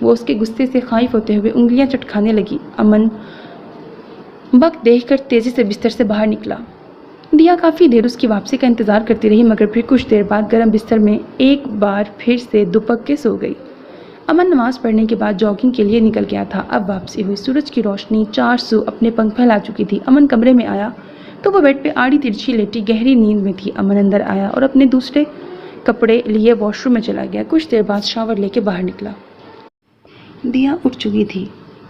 وہ اس کے غصے سے خائف ہوتے ہوئے انگلیاں چٹکھانے لگی۔ امن وقت دیکھ کر تیزی سے بستر سے باہر نکلا۔ دیا کافی دیر اس کی واپسی کا انتظار کرتی رہی، مگر پھر کچھ دیر بعد گرم بستر میں ایک بار پھر سے دپک کے سو گئی۔ امن نماز پڑھنے کے بعد جاگنگ کے لیے نکل گیا تھا۔ اب واپسی ہوئی، سورج کی روشنی چار سو اپنے پنکھ پھیلا چکی تھی۔ امن کمرے میں آیا تو وہ بیڈ پہ آڑی ترچھی لیٹی گہری نیند میں تھی۔ امن اندر آیا اور اپنے دوسرے کپڑے لیے واش روم میں چلا گیا۔ کچھ دیر بعد شاور لے کے باہر نکلا۔ دیا اٹھ چکی تھی۔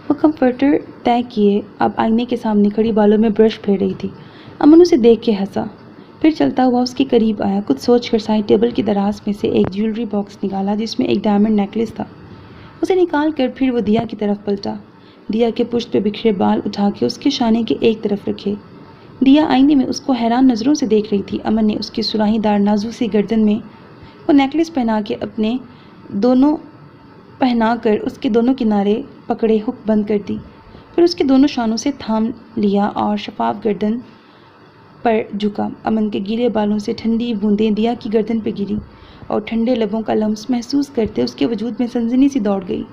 وہ کمفرٹر طے کیے اب آئینے کے سامنے کھڑی بالوں میں برش پھیر رہی تھی۔ امن اسے دیکھ کے ہنسا، پھر چلتا ہوا اس کے قریب آیا۔ کچھ سوچ کر سائڈ ٹیبل کی دراز میں سے ایک جیولری باکس نکالا جس میں ایک ڈائمنڈ نیکلس تھا۔ اسے نکال کر پھر وہ دیا کی طرف پلٹا۔ دیا کے پشت پہ بکھرے بال اٹھا کے اس کے شانے کے ایک طرف رکھے۔ دیا آئینے میں اس کو حیران نظروں سے دیکھ رہی تھی۔ امن نے اس کی سراہی دار نازک سی گردن میں وہ نیکلس پہنا کر اس کے دونوں کنارے پکڑے ہک بند کر دی، پھر اس کے دونوں شانوں سے تھام لیا اور شفاف گردن پر جھکا۔ امن کے گیلے بالوں سے ٹھنڈی بوندیں دیا کی گردن پہ گری اور ٹھنڈے لبوں کا لمس محسوس کرتے اس کے وجود میں سنسنی سی دوڑ گئی۔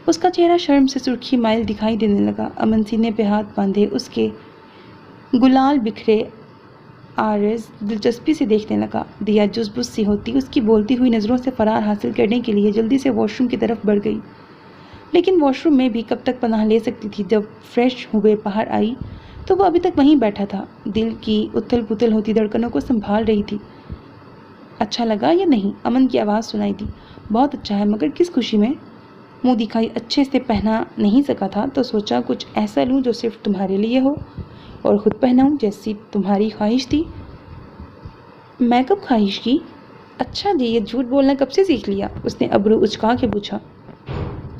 اس کا چہرہ شرم سے سرخی مائل دکھائی دینے لگا۔ امن سینے پہ ہاتھ باندھے اس کے گلال بکھرے عارض دلچسپی سے دیکھنے لگا۔ دیا جز بز سی ہوتی اس کی بولتی ہوئی نظروں سے فرار حاصل کرنے کے لیے جلدی سے واش روم کی طرف بڑھ گئی، لیکن واش روم میں بھی کب تک پناہ لے سکتی تھی۔ جب فریش ہوئے باہر آئی تو وہ ابھی تک وہیں بیٹھا تھا، دل کی اتھل پتھل ہوتی دھڑکنوں کو سنبھال رہی تھی۔ اچھا لگا یا نہیں؟ امن کی آواز سنائی دی۔ بہت اچھا ہے، مگر کس خوشی میں؟ منہ دکھائی اچھے سے پہنا نہیں سکا تھا تو سوچا کچھ ایسا لوں جو صرف تمہارے لیے ہو اور خود پہناؤں جیسی تمہاری خواہش تھی۔ میں کب خواہش کی؟ اچھا جی، یہ جھوٹ بولنا کب سے سیکھ لیا؟ اس نے ابرو اچکا کے پوچھا۔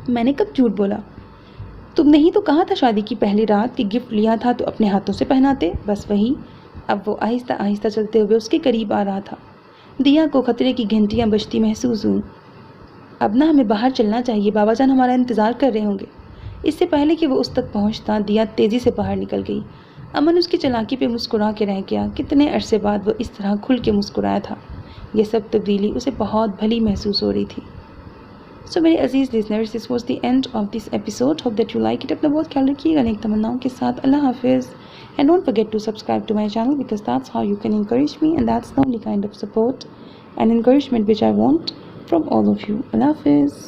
میں نے کب جھوٹ بولا؟ تم نے ہی تو کہا تھا شادی کی پہلی رات کہ گفٹ لیا تھا تو اپنے ہاتھوں سے پہناتے، بس وہی۔ اب وہ آہستہ آہستہ چلتے ہوئے اس کے قریب آ رہا تھا۔ دیا کو خطرے کی گھنٹیاں بجتی محسوس ہوئیں۔ اب نہ ہمیں باہر چلنا چاہیے، بابا جان ہمارا انتظار کر رہے ہوں گے۔ اس سے پہلے کہ وہ اس تک پہنچتا، دیا تیزی سے باہر نکل گئی۔ امن اس کی چالاکی پہ مسکرا کے رہ گیا۔ کتنے عرصے بعد وہ اس طرح کھل کے مسکرایا تھا۔ یہ سب تبدیلی اسے بہت بھلی محسوس ہو رہی تھی۔ سو میرے عزیز listeners, this was the end of this episode, hope that you like it. اپنا بہت خیال رکھیے گا نیک تمناؤں کے ساتھ۔ اللہ حافظ، and don't forget to subscribe to my channel because that's how you can encourage me and that's the only kind of support and encouragement which I want from all of you. Allah Hafiz.